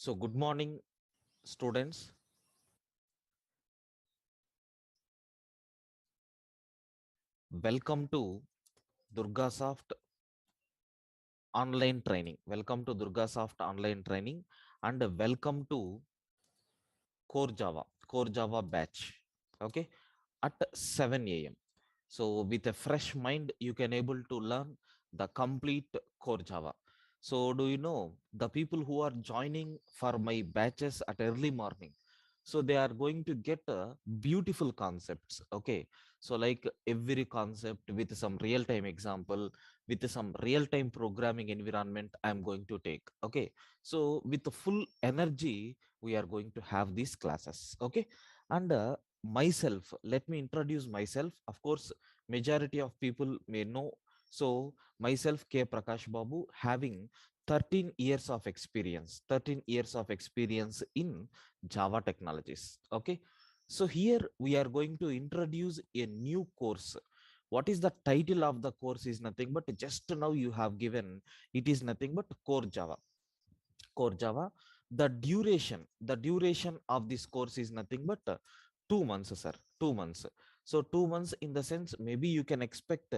So good morning, students. Welcome to Durga Soft online training. Welcome to Durga Soft online training and welcome to Core Java batch. Okay, at 7 a.m. So with a fresh mind, you can able to learn the complete Core Java. So do you know the people who are joining for my batches at early morning? So they are going to get beautiful concepts. Okay, so like every concept with some real-time example, with some real-time programming environment, I'm going to take. Okay, so with the full energy, we are going to have these classes. Okay, and myself, let me introduce myself. Of course, majority of people may know. So myself, K Prakash Babu, having 13 years of experience, 13 years of experience in Java technologies. Okay, so here we are going to introduce a new course. What is the title of the course is nothing but just now you have given, it is nothing but Core Java. Core Java. The duration of this course is nothing but 2 months, sir. 2 months. So 2 months in the sense, maybe you can expect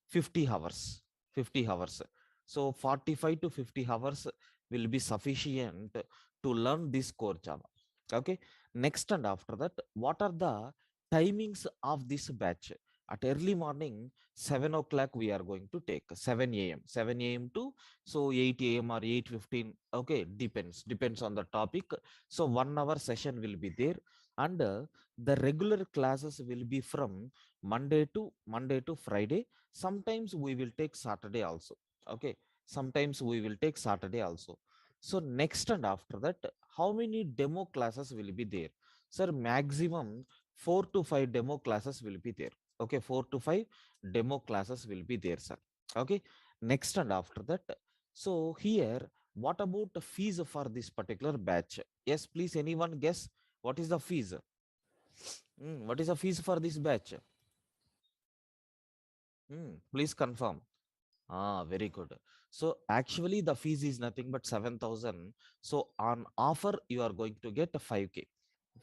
50 hours. 50 hours. So 45 to 50 hours will be sufficient to learn this core Java. Okay. Next and after that, what are the timings of this batch? At early morning, 7 o'clock, we are going to take 7 a.m. 7 a.m. to so 8 a.m. or 8:15. Okay, depends on the topic. So 1 hour session will be there, and the regular classes will be from Monday to Friday. Sometimes we will take Saturday also. Okay, sometimes we will take Saturday also. So next and after that, how many demo classes will be there? Sir, maximum 4 to 5 demo classes will be there. Okay, 4 to 5 demo classes will be there, sir. Okay, next and after that, so here, what about the fees for this particular batch? Yes, please, anyone guess what is the fees? What is the fees for this batch? Please confirm. Ah, very good. So actually the fees is nothing but 7,000. So on offer, you are going to get a 5K.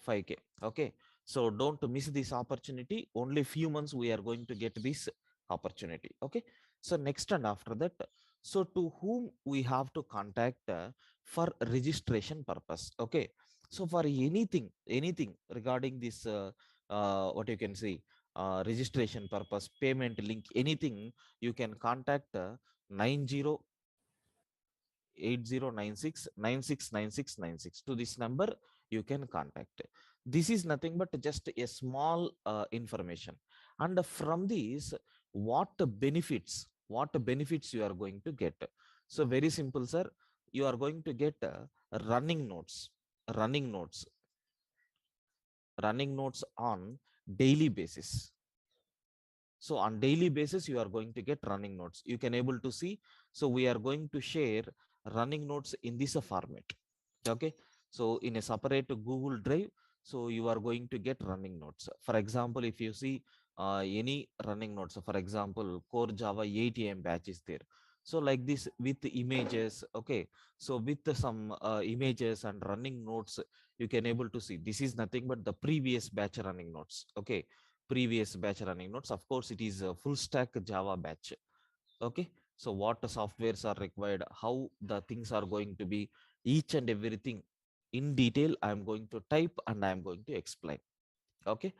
5K. Okay. So don't miss this opportunity. Only few months we are going to get this opportunity. Okay. So next and after that, so to whom we have to contact for registration purpose. Okay. So for anything regarding this, what you can say, registration purpose, payment link, anything, you can contact 908096969696. To this number you can contact. This is nothing but just a small information. And from these, what benefits you are going to get? So very simple, sir. You are going to get running notes running notes running notes on daily basis. So on daily basis, you are going to get running notes. You can able to see. So we are going to share running notes in this format. Okay. So in a separate Google Drive, so you are going to get running notes. For example, if you see any running notes, for example, Core Java 8 AM batch is there. So like this with the images, okay. So with some images and running notes, you can able to see this is nothing but the previous batch running notes. Okay, previous batch running notes. Of course, it is a full stack Java batch. Okay, so what the softwares are required, how the things are going to be, each and everything in detail, I am going to type and I am going to explain. Okay,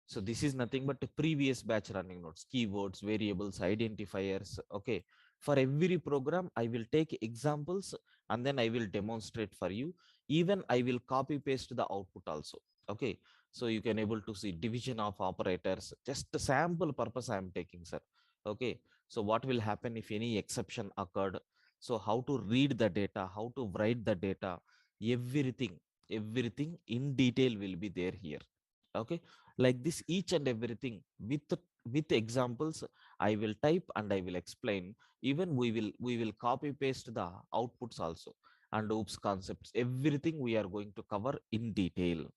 so this is nothing but the previous batch running notes, keywords, variables, identifiers. Okay, for every program, I will take examples and then I will demonstrate for you. Even I will copy paste the output also. Okay, so you can able to see division of operators, just a sample purpose I am taking, sir. Okay, so what will happen if any exception occurred? So how to read the data, how to write the data, everything, everything in detail will be there here. Okay, like this each and everything with examples I will type and I will explain. Even we will copy paste the outputs also, and oops concepts, everything we are going to cover in detail.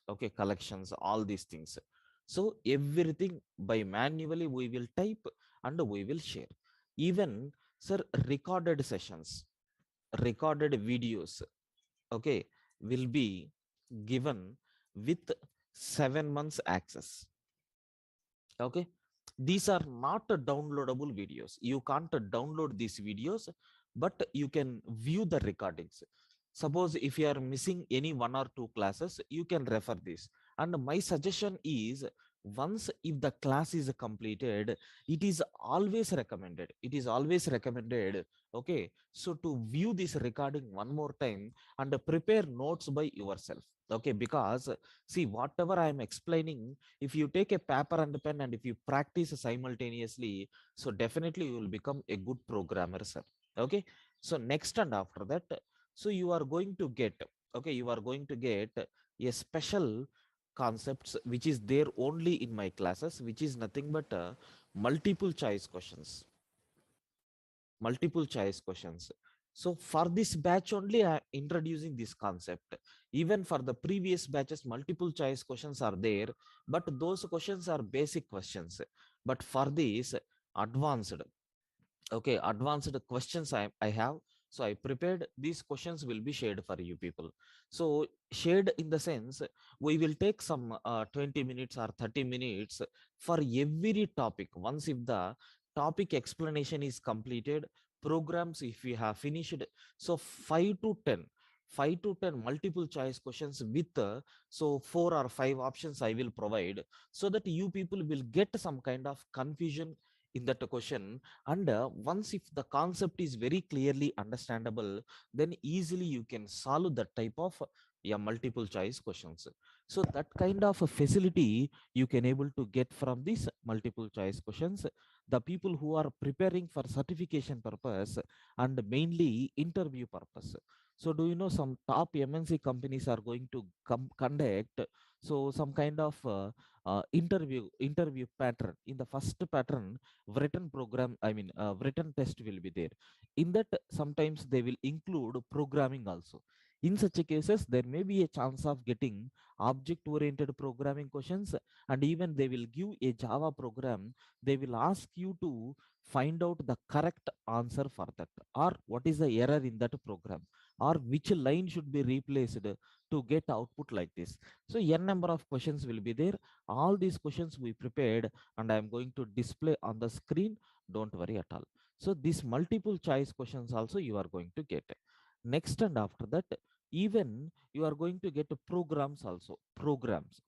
Okay, collections, all these things. So everything by manually we will type and we will share. Even, sir, recorded sessions, recorded videos, okay, will be given with 7 months access. Okay, these are not downloadable videos. You can't download these videos, but you can view the recordings. Suppose if you are missing any one or two classes, you can refer this. And my suggestion is, once if the class is completed, it is always recommended, okay, so to view this recording one more time and prepare notes by yourself. Okay, because see, whatever I am explaining, if you take a paper and pen and if you practice simultaneously, so definitely you will become a good programmer, sir. Okay, so next and after that, so you are going to get, okay, you are going to get a special concepts which is there only in my classes, which is nothing but multiple choice questions. Multiple choice questions. So for this batch only, I am introducing this concept. Even for the previous batches, multiple choice questions are there, but those questions are basic questions. But for this advanced, okay, advanced questions I have, so I prepared these questions will be shared for you people. So shared in the sense, we will take some 20 minutes or 30 minutes for every topic. Once if the topic explanation is completed, programs if we have finished, so 5 to 10 multiple choice questions with so 4 or 5 options I will provide, so that you people will get some kind of confusion in that question. And once if the concept is very clearly understandable, then easily you can solve that type of yeah, multiple choice questions. So that kind of a facility you can able to get from these multiple choice questions. The people who are preparing for certification purpose and mainly interview purpose. So do you know some top MNC companies are going to conduct so some kind of interview pattern. In the first pattern, written program, I mean written test will be there. In that, sometimes they will include programming also. In such a cases, there may be a chance of getting object oriented programming questions, and even they will give a Java program. They will ask you to find out the correct answer for that, or what is the error in that program, or which line should be replaced to get output like this. So n number of questions will be there. All these questions we prepared, and I am going to display on the screen. Don't worry at all. So these multiple choice questions also you are going to get. Next and after that, even you are going to get programs also. Programs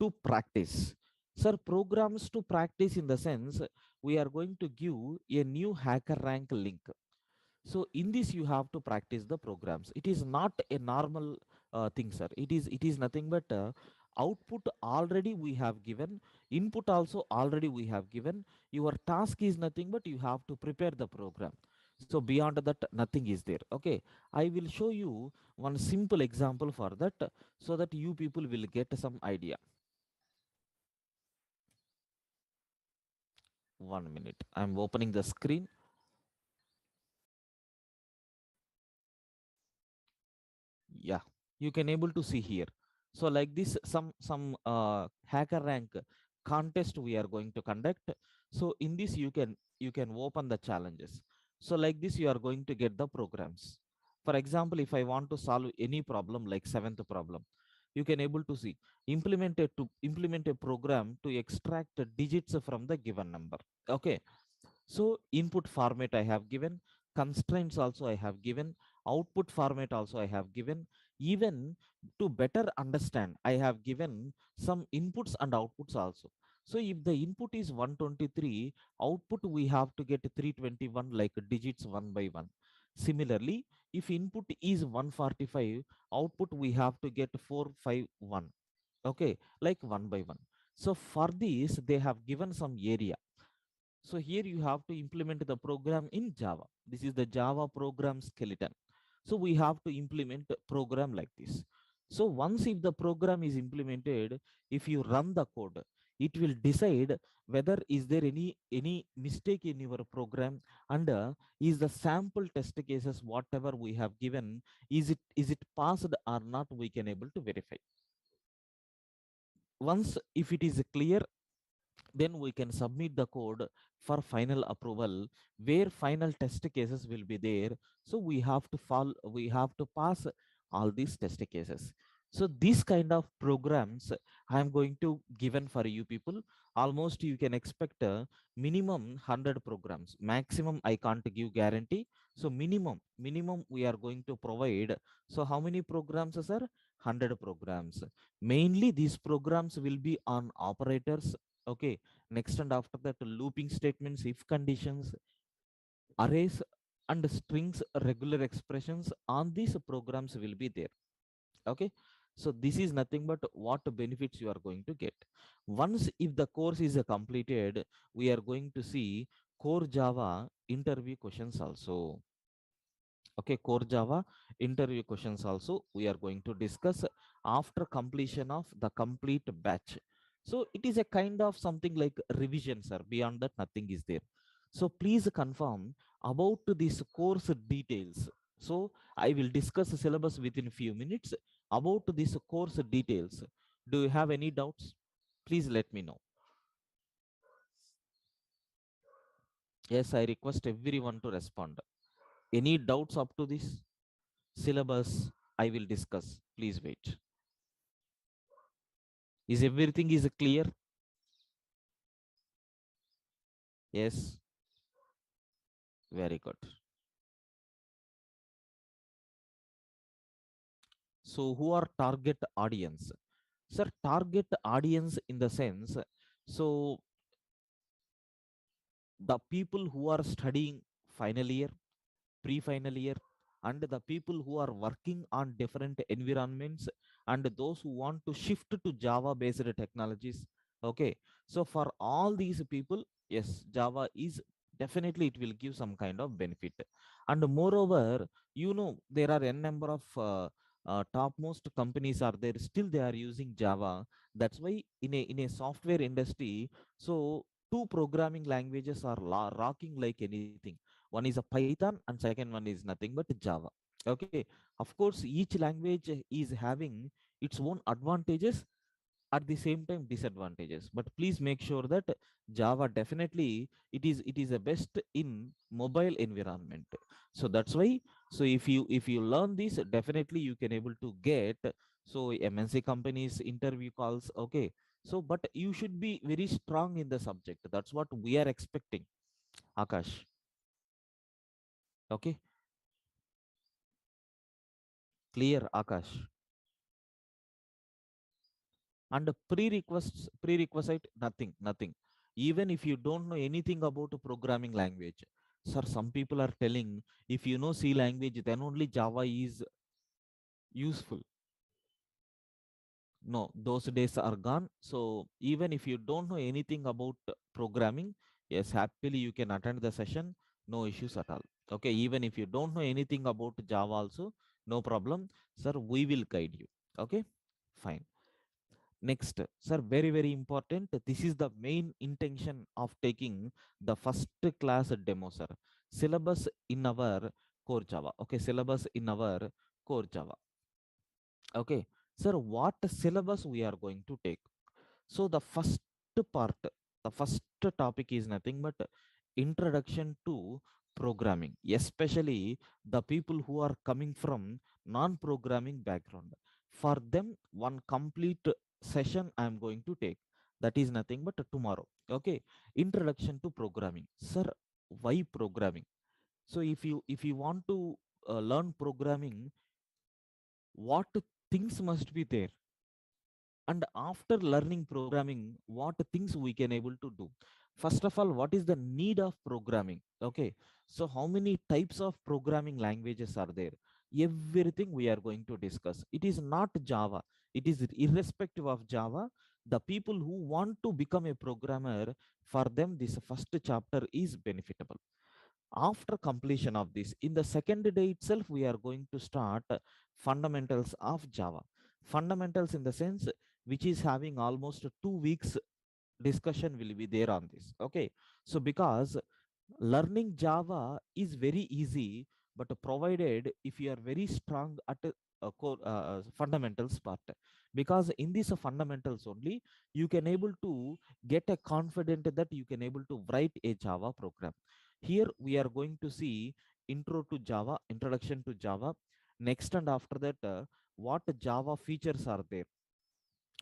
to practice. Sir, programs to practice in the sense, we are going to give a new hacker rank link. So in this you have to practice the programs. It is not a normal thing, sir. It is nothing but output already we have given, input also already we have given. Your task is nothing but you have to prepare the program. So beyond that, nothing is there. Okay, I will show you one simple example for that, so that you people will get some idea. 1 minute, I'm opening the screen. Yeah, you can able to see here. So like this, some hacker rank contest we are going to conduct. So in this you can open the challenges. So like this you are going to get the programs. For example, if I want to solve any problem like seventh problem, you can able to see, implement a program to extract the digits from the given number. Okay, so input format I have given, constraints also I have given, output format also I have given. Even to better understand, I have given some inputs and outputs also. So if the input is 123, output we have to get 321 like digits one by one. Similarly, if input is 145, output we have to get 451. Okay, like one by one. So for this, they have given some area. So here you have to implement the program in Java. This is the Java program skeleton. So we have to implement a program like this. So once if the program is implemented, if you run the code, it will decide whether is there any mistake in your program, and is the sample test cases whatever we have given, is it passed or not, we can able to verify. Once if it is clear, then we can submit the code for final approval, where final test cases will be there. So we have to follow, we have to pass all these test cases. So these kind of programs I am going to given for you people. Almost you can expect a minimum 100 programs, maximum I can't give guarantee. So minimum we are going to provide. So how many programs, sir? 100 programs. Mainly these programs will be on operators. Okay. Next, and after that, looping statements, if conditions, arrays, and strings, regular expressions on these programs will be there. Okay. So this is nothing but what benefits you are going to get. Once if the course is completed, we are going to see core Java interview questions also. Okay, core Java interview questions also we are going to discuss after completion of the complete batch. So it is a kind of something like revision, sir. Beyond that, nothing is there. So please confirm about this course details. So I will discuss the syllabus within few minutes. About this course details, do you have any doubts? Please let me know. Yes, I request everyone to respond. Any doubts up to this syllabus? I will discuss. Please wait. Is everything is clear? Yes, very good. So who are target audience? Sir, target audience in the sense, so the people who are studying final year, pre-final year, and the people who are working on different environments, and those who want to shift to Java based technologies. Okay. So for all these people, yes, Java is definitely, it will give some kind of benefit. And moreover, there are n number of topmost companies are there, still they are using Java. That's why in a software industry, so two programming languages are rocking like anything. One is a Python, and second one is nothing but Java. Okay. Of course, each language is having its own advantages, at the same time disadvantages, but please make sure that Java definitely, it is a best in mobile environment. So that's why, so if you learn this, definitely you can able to get, so MNC companies interview calls. Okay. So but you should be very strong in the subject. That's what we are expecting, Akash. Okay. Clear, Akash? And prerequisite, nothing. Even if you don't know anything about a programming language, sir, some people are telling, if you know C language, then only Java is useful. No, those days are gone. So even if you don't know anything about programming, yes, happily you can attend the session. No issues at all. Okay. Even if you don't know anything about Java also, no problem, sir, we will guide you. Okay. Fine. Next, sir, very, very important. This is the main intention of taking the first class demo, sir. Syllabus in our core Java. Okay, syllabus in our core Java. Okay, sir, what syllabus we are going to take? So the first part, the first topic is nothing but introduction to programming, especially the people who are coming from non-programming background. For them, one complete session I am going to take. That is nothing but tomorrow. Okay, introduction to programming, sir. Why programming? So if you want to learn programming, what things must be there? And after learning programming, what things we can able to do? First of all, what is the need of programming? Okay. So how many types of programming languages are there? Everything we are going to discuss. It is not Java, it is irrespective of Java. The people who want to become a programmer, for them this first chapter is benefitable. After completion of this, in the second day itself, we are going to start fundamentals of Java. Fundamentals in the sense, which is having almost 2 weeks discussion will be there on this. Okay. So because learning Java is very easy, but provided if you are very strong at core fundamentals part, because in this fundamentals only you can able to get a confident that you can able to write a Java program. Here we are going to see intro to Java, introduction to Java. Next and after that, what Java features are there.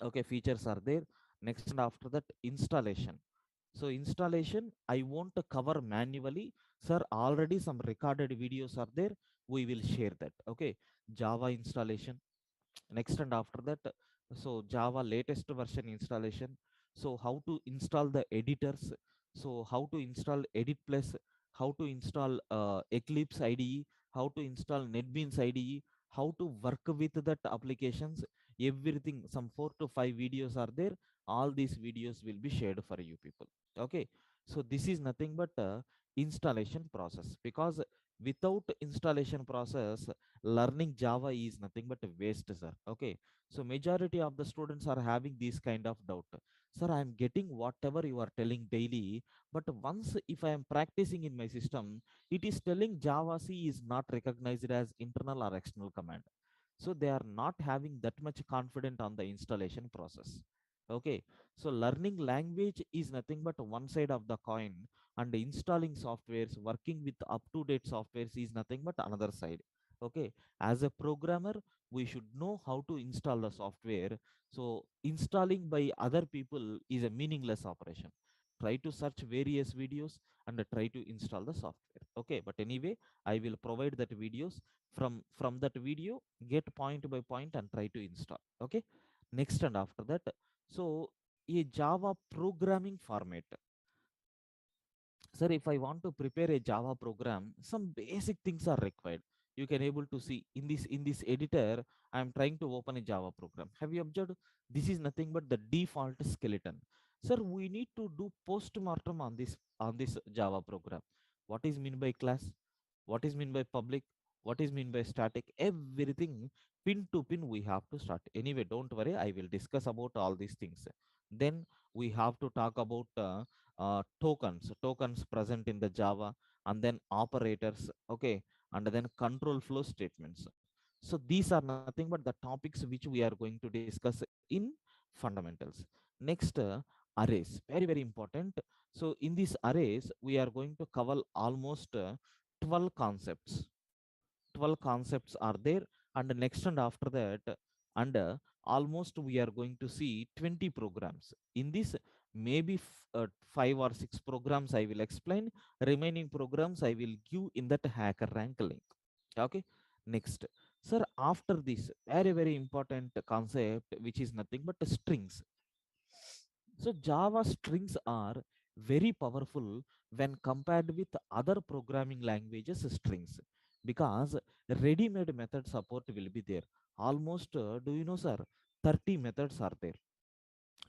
Okay, features are there. Next and after that, installation. So installation, I want to cover manually. Sir, already some recorded videos are there. We will share that. Okay, Java installation. Next and after that, so Java latest version installation. So how to install the editors. So how to install Edit Plus, how to install Eclipse IDE, how to install NetBeans IDE, how to work with that applications, everything. Some 4 to 5 videos are there. All these videos will be shared for you people. Okay, so this is nothing but installation process, because without installation process, learning Java is nothing but a waste, sir. Okay, so majority of the students are having this kind of doubt. Sir, I am getting whatever you are telling daily, but once if I am practicing in my system, it is telling Java C is not recognized as internal or external command. So they are not having that much confidence on the installation process. Okay, so learning language is nothing but one side of the coin, and installing softwares, working with up to date softwares is nothing but another side. Okay, as a programmer, we should know how to install the software. So installing by other people is a meaningless operation. Try to search various videos and try to install the software. Okay, but anyway, I will provide that videos. From that video, get point by point and try to install. Okay, next and after that, so a Java programming format. Sir, if I want to prepare a Java program, some basic things are required. You can able to see in this editor. I am trying to open a Java program. Have you observed? This is nothing but the default skeleton. Sir, we need to do postmortem on this Java program. What is mean by class? What is mean by public? What is mean by static? Everything pin to pin we have to start. Anyway, don't worry, I will discuss about all these things. Then we have to talk about tokens present in the Java, and then operators. Okay, and then control flow statements. So these are nothing but the topics which we are going to discuss in fundamentals. Next, arrays, very very important. So in these arrays we are going to cover almost 12 concepts. 12 concepts are there, and next and after that, and almost we are going to see 20 programs in this. Maybe 5 or 6 programs I will explain. Remaining programs I will give in that hacker rank link. Okay, next, sir, after this very very important concept, which is nothing but strings. So Java strings are very powerful when compared with other programming languages strings, because ready-made method support will be there. Almost, do you know, sir, 30 methods are there.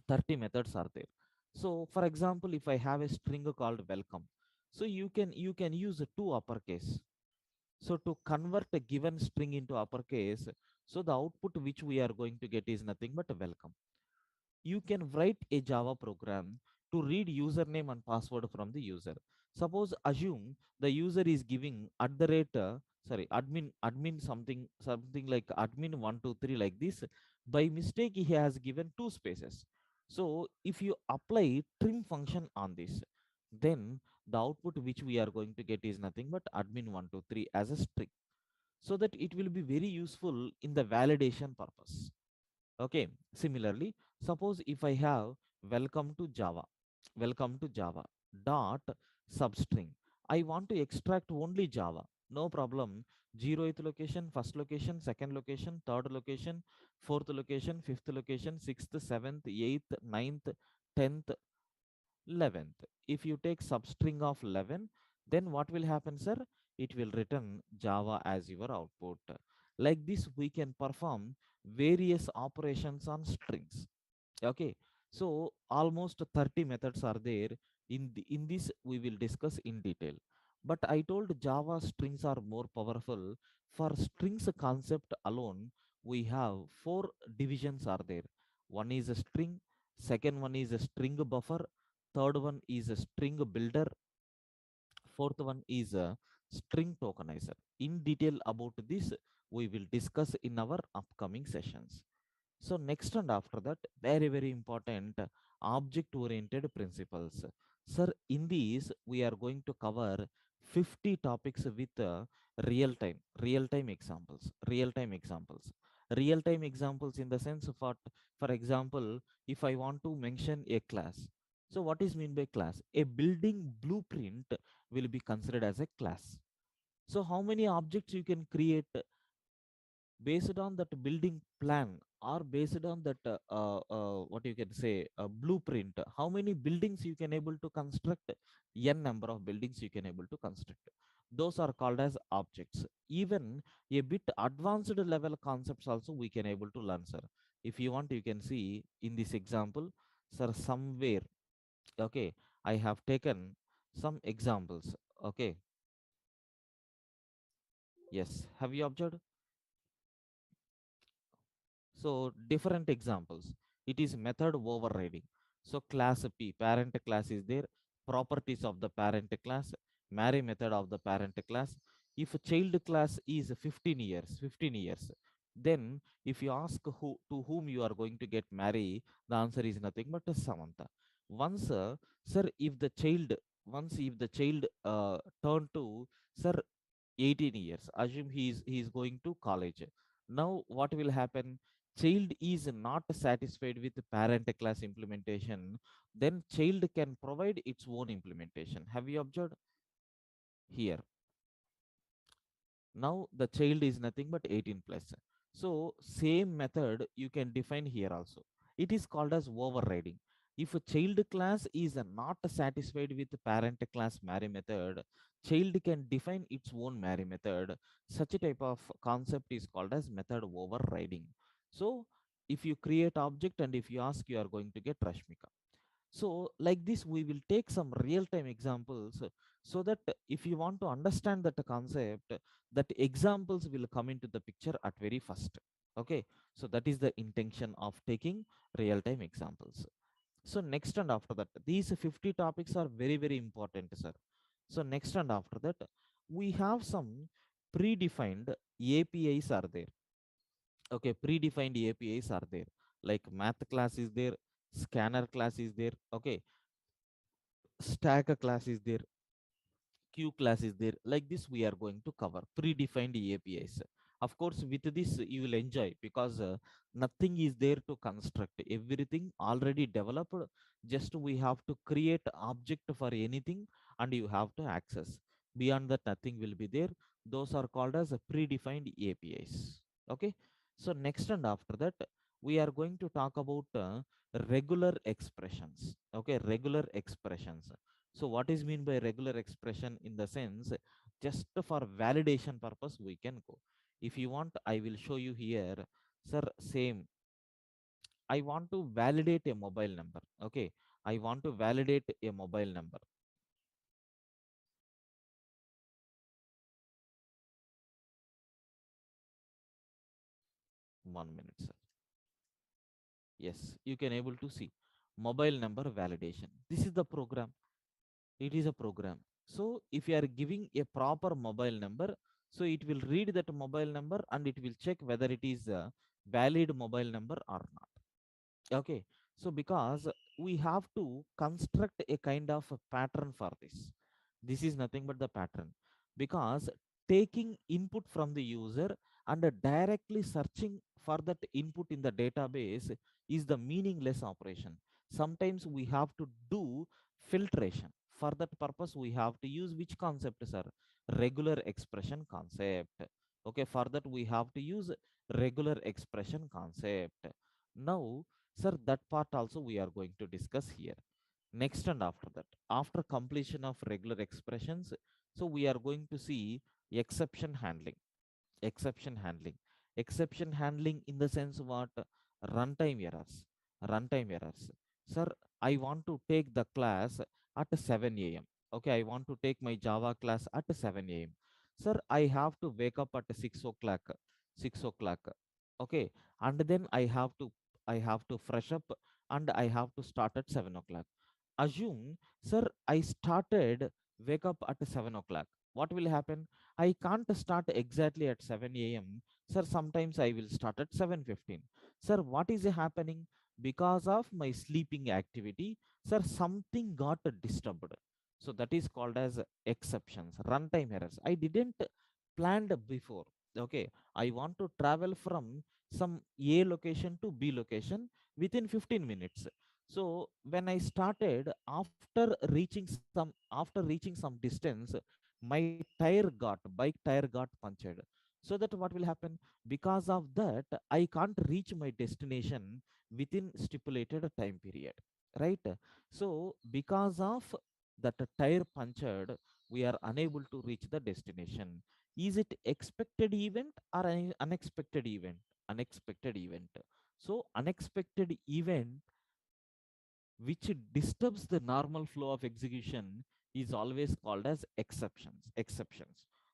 30 methods are there. So, for example, if I have a string called welcome, so you can use two uppercase. So to convert a given string into uppercase, so the output which we are going to get is nothing but welcome. You can write a Java program to read username and password from the user. Suppose assume the user is giving at the rate, admin something like admin 123 like this. By mistake, he has given two spaces. So if you apply trim function on this, then the output which we are going to get is nothing but admin 123 as a string, so that it will be very useful in the validation purpose. Okay, similarly, suppose if I have welcome to Java dot substring. I want to extract only Java. No problem. 0th location, first location, second location, third location, fourth location, fifth location, sixth, seventh, eighth, ninth, 10th, 11th. If you take substring of 11, then what will happen, sir? It will return Java as your output. Like this, we can perform various operations on strings. Okay, so almost 30 methods are there. In this, we will discuss in detail. But I told Java strings are more powerful. For strings concept alone, we have four divisions are there. One is a string, second one is a string buffer, third one is a string builder, fourth one is a string tokenizer. In detail about this we will discuss in our upcoming sessions. So next and after that, very very important, object oriented principles. Sir, in these we are going to cover 50 topics with real time examples, real time examples in the sense of what, for example, if I want to mention a class. So what is mean by class? A building blueprint will be considered as a class. So how many objects you can create based on that building plan, or based on that what you can say, blueprint, how many buildings you can able to construct, n number of buildings you can able to construct, those are called as objects. Even a bit advanced level concepts also we can able to learn, sir. If you want, you can see in this example, sir, somewhere. Okay, I have taken some examples. Okay, yes, have you observed? So different examples. It is method overriding. So class P, parent class is there, properties of the parent class, marry method of the parent class. If a child class is 15 years, then if you ask who to whom you are going to get marry, the answer is nothing but Samantha. Once, sir, if the child, once if the child turn to, sir, 18 years, assume he is going to college. Now what will happen? Child is not satisfied with parent class implementation, then child can provide its own implementation. Have you observed here? Now the child is nothing but 18 plus. So same method you can define here also. It is called as overriding. If a child class is not satisfied with parent class marry method, child can define its own marry method. Such a type of concept is called as method overriding. So if you create object and if you ask, you are going to get Rashmika. So, like this, we will take some real time examples, so that if you want to understand that concept, that examples will come into the picture at very first. Okay, so that is the intention of taking real time examples. So, next and after that, these 50 topics are very, very important, sir. So, next and after that, we have some predefined APIs are there. Okay, predefined APIs are there, like math class is there, scanner class is there. Okay, stack class is there, Q class is there. Like this, we are going to cover predefined APIs. Of course, with this, you will enjoy, because nothing is there to construct. Everything already developed. Just we have to create object for anything, and you have to access. Beyond that, nothing will be there. Those are called as predefined APIs. Okay. So next and after that, we are going to talk about regular expressions. Okay, regular expressions. So what is mean by regular expression? In the sense, just for validation purpose, we can go. If you want, I will show you here. Sir, same. I want to validate a mobile number. Okay. I want to validate a mobile number. 1 minute, sir. Yes, you can able to see mobile number validation. This is the program. It is a program. So if you are giving a proper mobile number, so it will read that mobile number and it will check whether it is a valid mobile number or not. Okay, so because we have to construct a kind of a pattern for this. This is nothing but the pattern, because taking input from the user and directly searching for that input in the database is the meaningless operation. Sometimes we have to do filtration. For that purpose, we have to use which concept, sir? Regular expression concept. Okay, for that we have to use regular expression concept. Now, sir, that part also we are going to discuss here. Next and after that, after completion of regular expressions, so we are going to see exception handling. Exception handling. Exception handling in the sense what? Runtime errors. Runtime errors. Sir, I want to take the class at 7 a.m. Okay, I want to take my Java class at 7 a.m. Sir, I have to wake up at 6 o'clock. 6 o'clock. Okay, and then I have to fresh up and I have to start at 7 o'clock. Assume, sir, I started wake up at 7 o'clock. What will happen? I can't start exactly at 7 a.m. Sir, sometimes I will start at 7:15. Sir, what is happening? Because of my sleeping activity, sir, something got disturbed. So that is called as exceptions, runtime errors. I didn't planned before. Okay, I want to travel from some A location to B location within 15 minutes. So when I started, after reaching some distance, my bike tire got punctured. So that what will happen? Because of that, I can't reach my destination within stipulated time period. Right? So because of that tire punctured, we are unable to reach the destination. Is it expected event or an unexpected event? Unexpected event. So unexpected event which disturbs the normal flow of execution is always called as exceptions.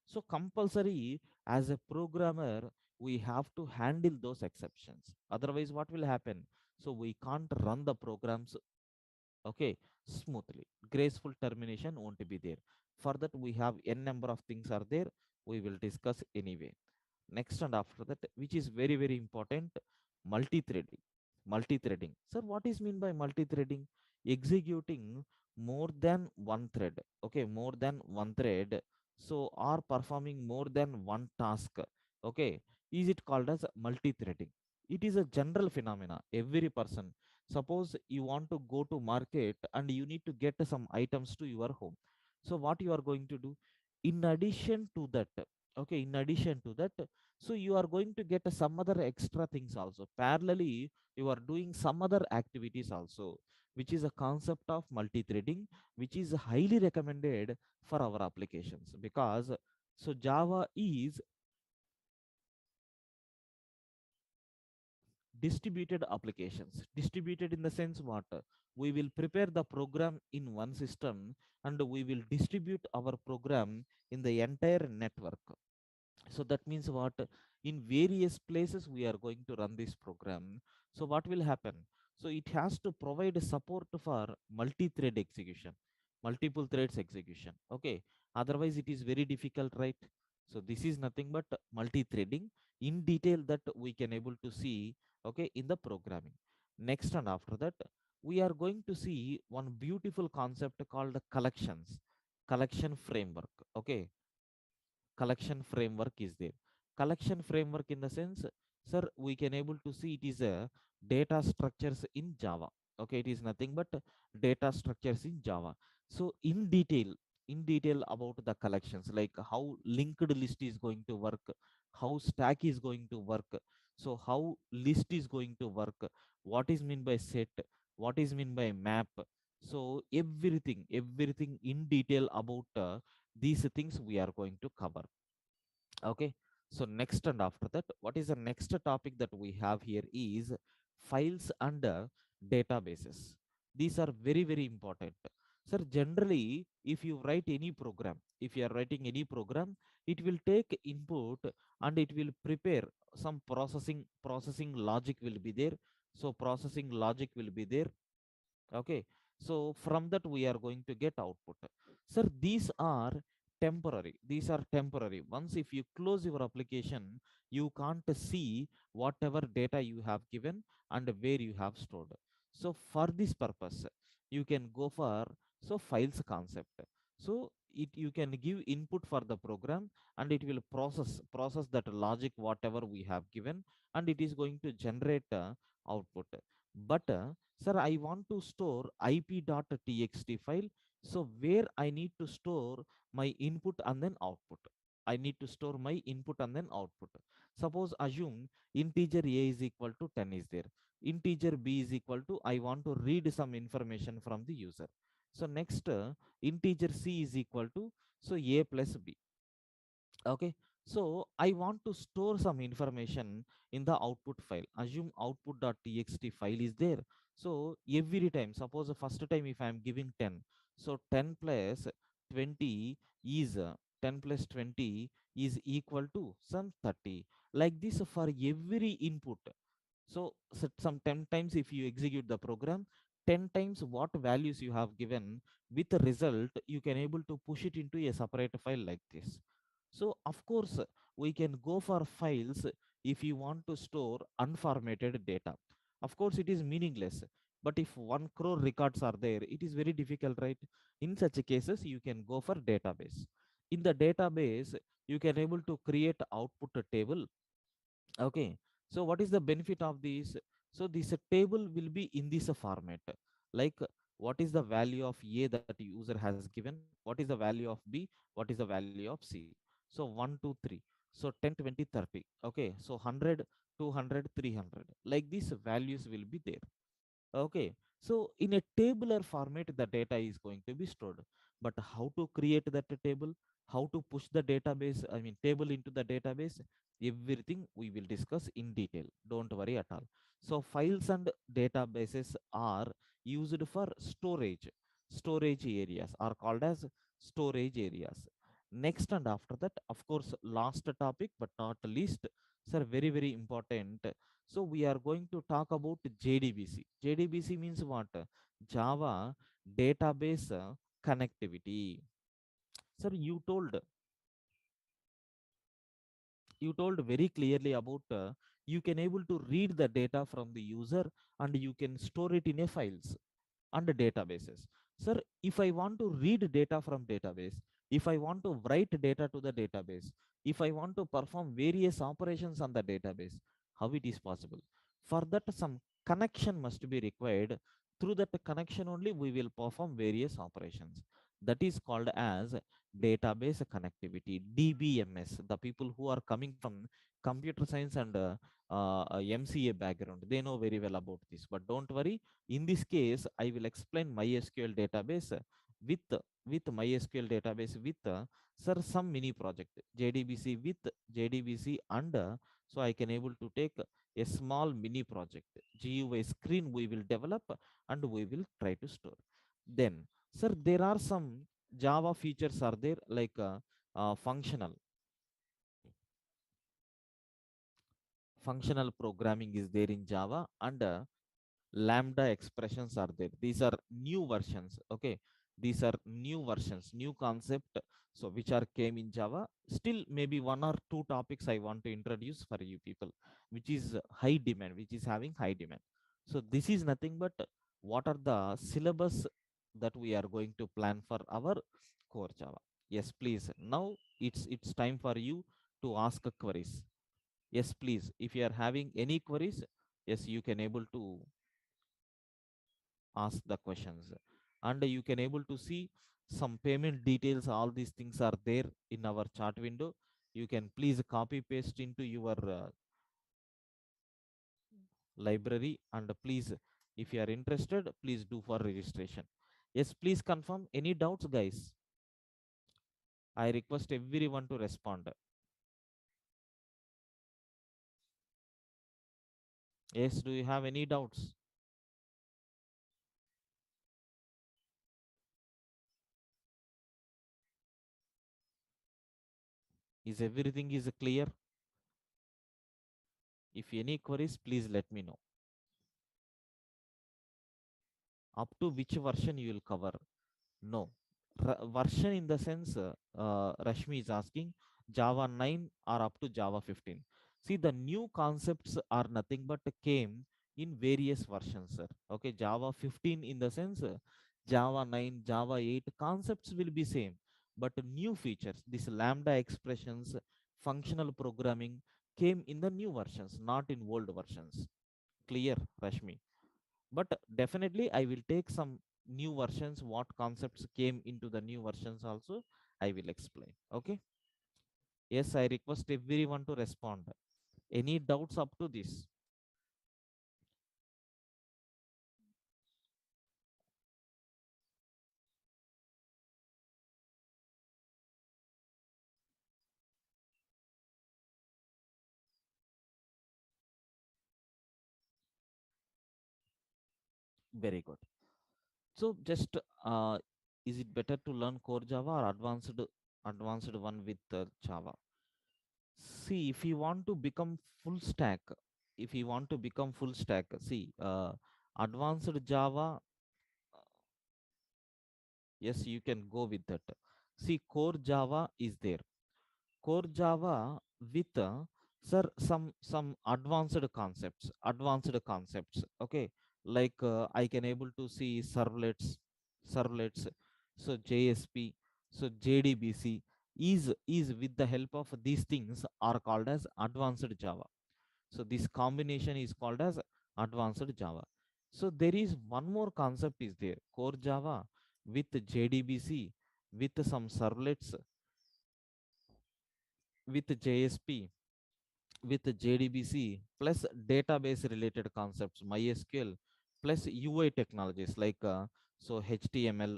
So compulsory, as a programmer, we have to handle those exceptions. Otherwise what will happen? So we can't run the programs, okay, smoothly. Graceful termination won't be there. For that we have n number of things are there, we will discuss anyway. Next, and after that, which is very very important, multi-threading. Multi-threading, sir, what is mean by multi-threading? Executing more than one thread, okay, more than one thread, so are performing more than one task, okay, is it called as multi-threading? It is a general phenomena. Every person, suppose you want to go to market and you need to get some items to your home. So what you are going to do, in addition to that, okay, in addition to that, so you are going to get some other extra things also. Parallelly, you are doing some other activities also, which is a concept of multi-threading, which is highly recommended for our applications. Because so Java is distributed applications. Distributed in the sense what? We will prepare the program in one system and we will distribute our program in the entire network. So that means what? In various places we are going to run this program. So what will happen? So it has to provide support for multi-thread execution, multiple threads execution. Okay. Otherwise it is very difficult, right? So this is nothing but multi-threading in detail that we can able to see, okay, in the programming. Next, and after that, we are going to see one beautiful concept called collections, collection framework. Okay, collection framework is there. Collection framework in the sense, sir, we can able to see it is a data structures in Java. Okay, it is nothing but data structures in Java. So in detail about the collections, like how linked list is going to work, how stack is going to work, so how list is going to work, what is mean by set, what is mean by map. So everything in detail about these things we are going to cover. Okay, so next, and after that, what is the next topic that we have here is files and databases. These are very very important. Sir, generally if you write any program, if you are writing any program, it will take input and it will prepare some processing logic will be there. So processing logic will be there. Okay, so from that we are going to get output. Sir, these are temporary. Once if you close your application, you can't see whatever data you have given and where you have stored. So for this purpose you can go for so files concept. So it you can give input for the program and it will process that logic whatever we have given, and it is going to generate output. But sir, I want to store ip.txt file. So where I need to store my input and then output. I need to store my input and then output. Suppose assume integer a is equal to 10 is there. Integer b is equal to, I want to read some information from the user. So next, integer c is equal to, so a plus b. Okay, so I want to store some information in the output file. Assume output.txt file is there. So every time, suppose the first time if I am giving 10, so 10 plus 20 is 10 plus 20 is equal to some 30, like this for every input. So some 10 times if you execute the program, 10 times what values you have given. With the result, you can able to push it into a separate file like this. So of course, we can go for files if you want to store unformatted data. Of course, it is meaningless. But if 1 crore records are there, it is very difficult, right? In such cases, you can go for database. In the database, you can able to create output table. Okay. So what is the benefit of this? So this table will be in this format. Like what is the value of A that user has given? What is the value of B? What is the value of C? So 1, 2, 3. So 10, 20, 30. Okay. So 100, 200, 300. Like these values will be there. Okay, so in a tabular format, the data is going to be stored. But how to create that table, how to push the database, I mean, table into the database, everything we will discuss in detail. Don't worry at all. So, files and databases are used for storage. Storage areas are called as storage areas. Next and after that, of course, last topic, but not least, sir, very, very important. So we are going to talk about JDBC. JDBC means what? Java database connectivity. Sir, you told very clearly about you can able to read the data from the user and you can store it in a files and databases. Sir, if I want to read data from database, if I want to write data to the database, if I want to perform various operations on the database, how it is possible? For that, some connection must be required. Through that connection only, we will perform various operations. That is called as database connectivity, DBMS. The people who are coming from computer science and MCA background, they know very well about this. But don't worry, in this case, I will explain MySQL database with with MySQL database with sir some mini project JDBC with JDBC and so I can able to take a small mini project GUI screen we will develop and we will try to store. Then, sir, there are some Java features are there like functional programming is there in Java and lambda expressions are there. These are new versions. Okay, these are new versions, new concept, so which are came in Java. Still maybe one or two topics I want to introduce for you people, which is high demand, which is having high demand. So this is nothing but what are the syllabus that we are going to plan for our core Java. Yes, please, now it's time for you to ask queries. Yes, please, if you are having any queries, yes, you can able to ask the questions. And you can able to see some payment details. All these things are there in our chart window. You can please copy paste into your library, and please, if you are interested, please do for registration. Yes, please confirm any doubts, guys. I request everyone to respond. Yes, do you have any doubts? Is everything is clear? If any queries, please let me know. Up to which version you will cover? No. Version in the sense, Rashmi is asking Java 9 or up to Java 15. See, the new concepts are nothing but came in various versions, sir. Okay, Java 15 in the sense, Java 9, Java 8 concepts will be same, but new features, this lambda expressions, functional programming came in the new versions, not in old versions. Clear, Rashmi? But definitely I will take some new versions, what concepts came into the new versions also I will explain. Okay, yes, I request everyone to respond. Any doubts up to this? Very good. So just is it better to learn core Java or advanced one with Java? See, if you want to become full stack, if you want to become full stack, see, advanced Java Yes, you can go with that. See, core Java is there. Core Java with sir some advanced concepts. Okay, like I can able to see servlets, so JSP, so JDBC is with the help of these things are called as advanced Java. So this combination is called as advanced Java. So there is one more concept is there, core Java with JDBC, with some servlets, with JSP, with JDBC plus database related concepts, MySQL plus UI technologies like so HTML,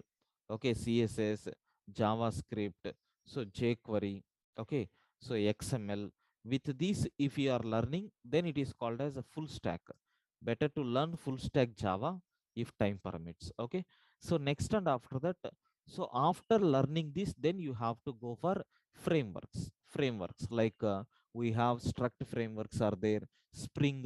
okay, CSS, JavaScript, so jQuery, okay, so XML. With this, if you are learning, then it is called as a full stack. Better to learn full stack Java if time permits. Okay. So next and after that, so after learning this, then you have to go for frameworks. Frameworks like we have struct frameworks are there, spring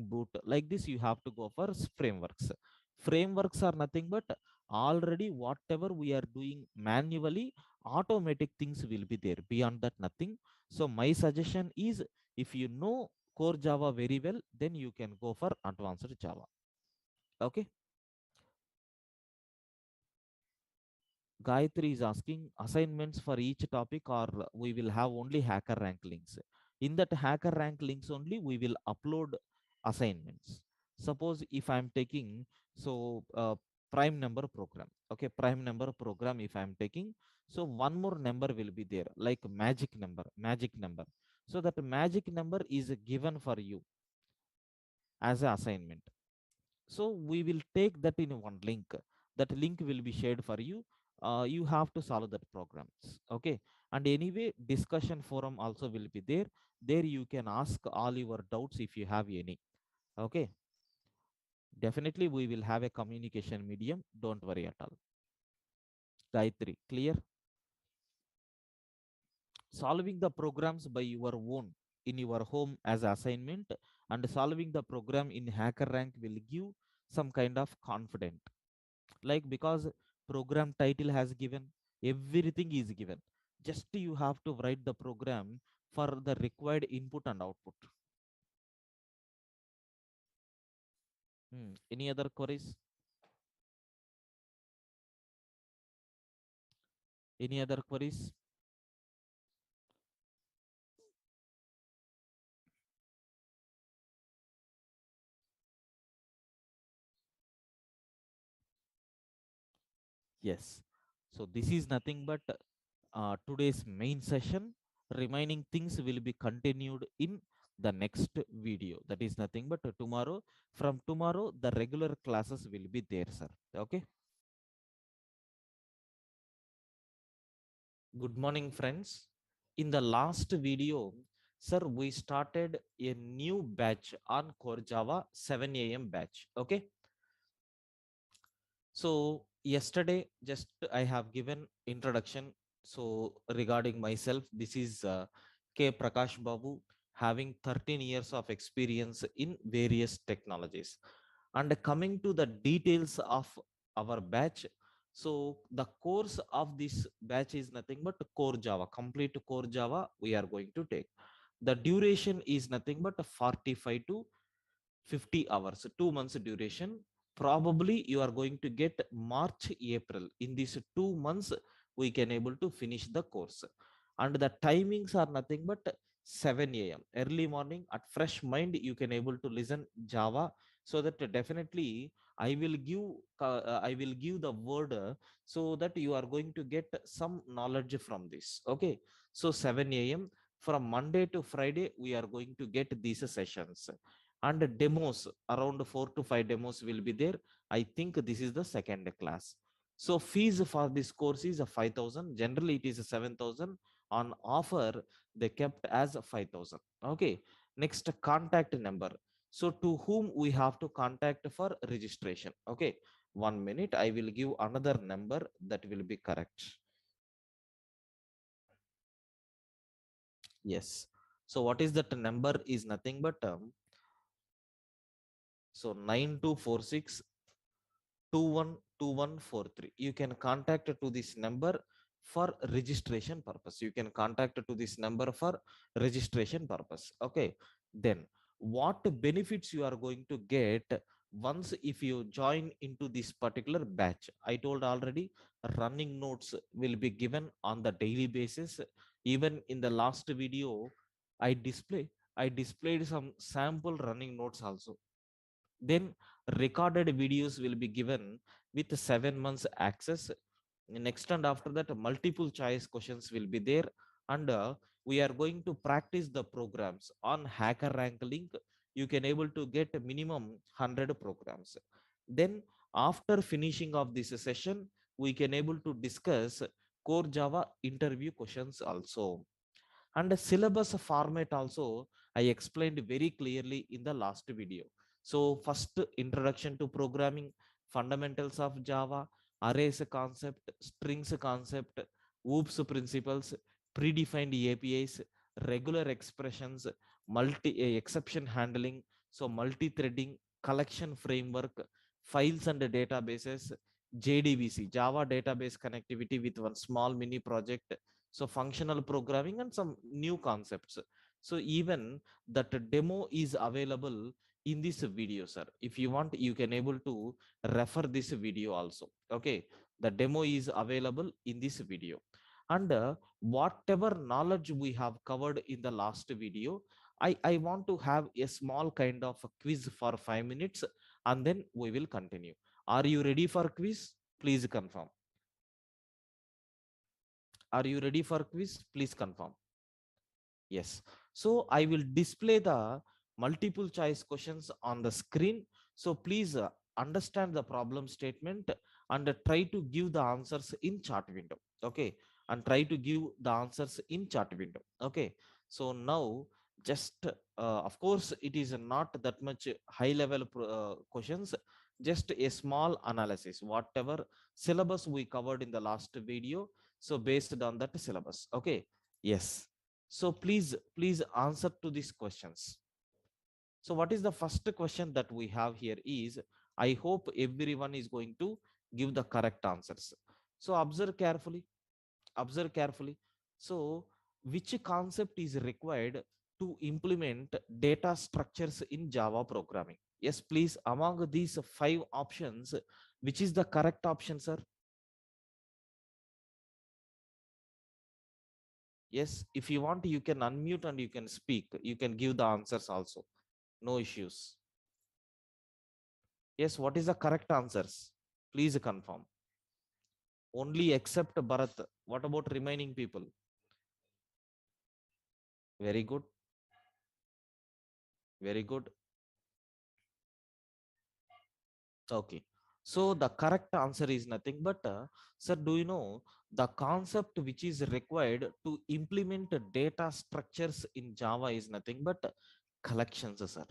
boot, like this you have to go for frameworks. Frameworks are nothing but already whatever we are doing manually, automatic things will be there, beyond that nothing. So my suggestion is, if you know core Java very well, then you can go for advanced Java. Okay. Gayatri is asking assignments for each topic, or we will have only hacker rank links. In that hacker rank links only, we will upload assignments. Suppose if I'm taking so prime number program, okay, prime number program if I'm taking, so one more number will be there like magic number. So that magic number is given for you as an assignment. So we will take that in one link. That link will be shared for you. You have to solve that programs. Okay. And anyway, discussion forum also will be there. There you can ask all your doubts if you have any. Okay. Definitely we will have a communication medium. Don't worry at all. Gayatri, clear? Solving the programs by your own in your home as assignment, and solving the program in hacker rank will give some kind of confidence, like because program title has given, everything is given, just you have to write the program for the required input and output. Any other queries? Any other queries? Yes. So this is nothing but today's main session. Remaining things will be continued in the next video. That is nothing but tomorrow. From tomorrow the regular classes will be there, sir. Okay. Good morning, friends. In the last video, sir, we started a new batch on Core Java 7 a.m. batch. Okay. So yesterday, just I have given introduction. So regarding myself, this is K. Prakash Babu, having 13 years of experience in various technologies. And coming to the details of our batch, so the course of this batch is nothing but core Java, complete core Java we are going to take. The duration is nothing but 45 to 50 hours, 2 months duration. Probably you are going to get March, April. In these 2 months, we can able to finish the course. And the timings are nothing but 7 a.m. early morning. At fresh mind, you can able to listen Java. So that definitely I will give the word so that you are going to get some knowledge from this. Okay. So 7 a.m. from Monday to Friday, we are going to get these sessions, and demos around 4 to 5 demos will be there. I think this is the second class. So fees for this course is 5,000. Generally it is 7,000. On offer they kept as 5,000. Okay. Next, contact number. So to whom we have to contact for registration? Okay. 1 minute, I will give another number that will be correct. Yes. So what is that number is nothing but so 9246 2143. You can contact to this number for registration purpose. You can contact to this number for registration purpose. Okay. Then what benefits you are going to get once if you join into this particular batch? I told already, running notes will be given on the daily basis. Even in the last video, I display I displayed some sample running notes also. Then recorded videos will be given with 7 months access. Next and after that, multiple choice questions will be there. And we are going to practice the programs on Hacker Rank link. You can able to get a minimum 100 programs. Then after finishing of this session, we can able to discuss core Java interview questions also. And the syllabus format also I explained very clearly in the last video. So first, introduction to programming, fundamentals of Java, arrays concept, strings concept, oops principles, predefined APIs, regular expressions, multi exception handling, so multi-threading, collection framework, files and databases, JDBC, Java database connectivity with one small mini project, so functional programming and some new concepts. So even that demo is available in this video, sir. If you want, you can able to refer this video also. Okay, the demo is available in this video. And whatever knowledge we have covered in the last video, I want to have a small kind of a quiz for 5 minutes, and then we will continue. Are you ready for quiz? Please confirm. Are you ready for quiz? Please confirm. Yes. So I will display the multiple choice questions on the screen. So please understand the problem statement and try to give the answers in chat window. Okay. And try to give the answers in chat window. Okay. So now just, of course, it is not that much high level questions, just a small analysis, whatever syllabus we covered in the last video. So based on that syllabus. Okay. Yes. So please answer to these questions. So what is the first question that we have here is, I hope everyone is going to give the correct answers. So observe carefully, observe carefully. So which concept is required to implement data structures in Java programming? Yes, please, among these 5 options, which is the correct option, sir? Yes, if you want, you can unmute and you can speak. You can give the answers also. No issues. Yes, what is the correct answers? Please confirm. Only except Bharat. What about remaining people? Very good. Very good. Okay. So the correct answer is nothing but, sir, do you know the concept which is required to implement data structures in Java is nothing but collections, sir.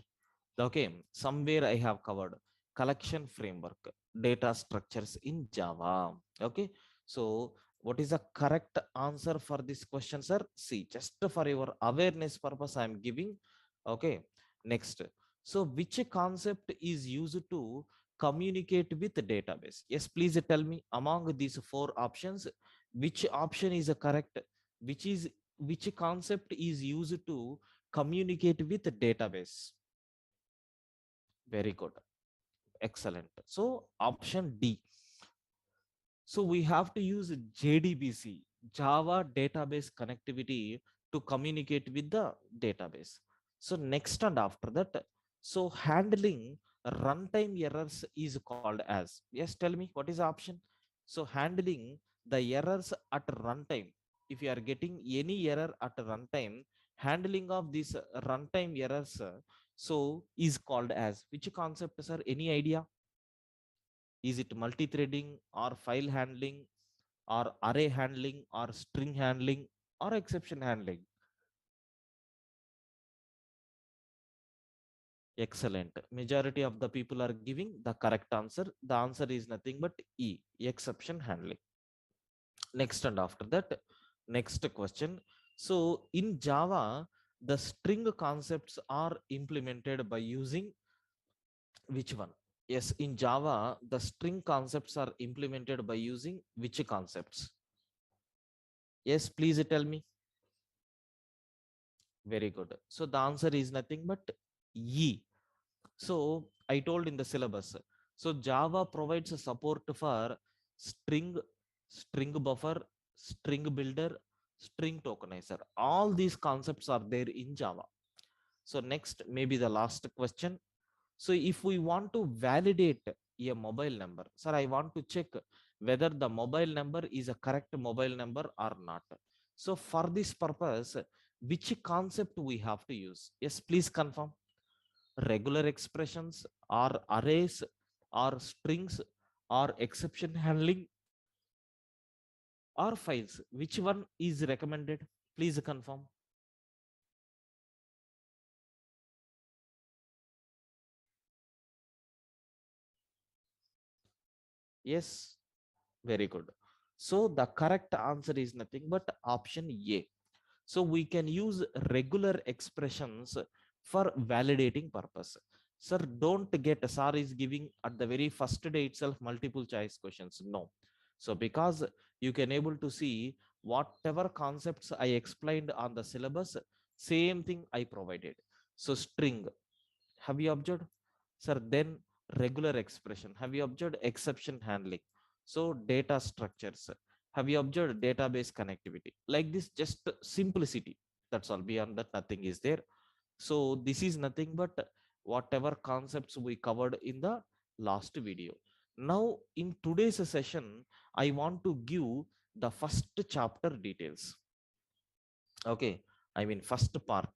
Okay, somewhere I have covered collection framework, data structures in Java. Okay, so what is the correct answer for this question, sir? See, just for your awareness purpose, I am giving. Okay, next. So, which concept is used to communicate with the database? Yes, please tell me among these 4 options, which option is correct? Which concept is used to communicate with the database? Very good. Excellent. So option D. So we have to use JDBC, Java database connectivity, to communicate with the database. So next and after that, so handling runtime errors is called as. Yes, tell me what is the option? So handling the errors at runtime. If you are getting any error at runtime, handling of these runtime errors, so is called as which concept, sir? Any idea? Is it multi-threading or file handling or array handling or string handling or exception handling? Excellent. Majority of the people are giving the correct answer. The answer is nothing but E, exception handling. Next and after that, next question. So in Java, the string concepts are implemented by using which one? Yes, in Java, the string concepts are implemented by using which concepts? Yes, please tell me. Very good. So the answer is nothing but E. So I told in the syllabus. So Java provides a support for string, string buffer, string builder, string tokenizer. All these concepts are there in Java. So next, maybe the last question. So if we want to validate a mobile number, sir, I want to check whether the mobile number is a correct mobile number or not. So for this purpose, which concept we have to use? Yes, please confirm. Regular expressions or arrays or strings or exception handling or files. Which one is recommended? Please confirm. Yes, very good. So the correct answer is nothing but option A. So we can use regular expressions for validating purpose. Sir, don't get SAR is giving at the very first day itself multiple choice questions. No. So because you can able to see whatever concepts I explained on the syllabus, same thing I provided. So string, have you observed? Sir, then regular expression. Have you observed exception handling? So data structures. Have you observed database connectivity? Like this, just simplicity. That's all. Beyond that, nothing is there. So this is nothing but whatever concepts we covered in the last video. Now, in today's session, I want to give the first chapter details. Okay, I mean first part.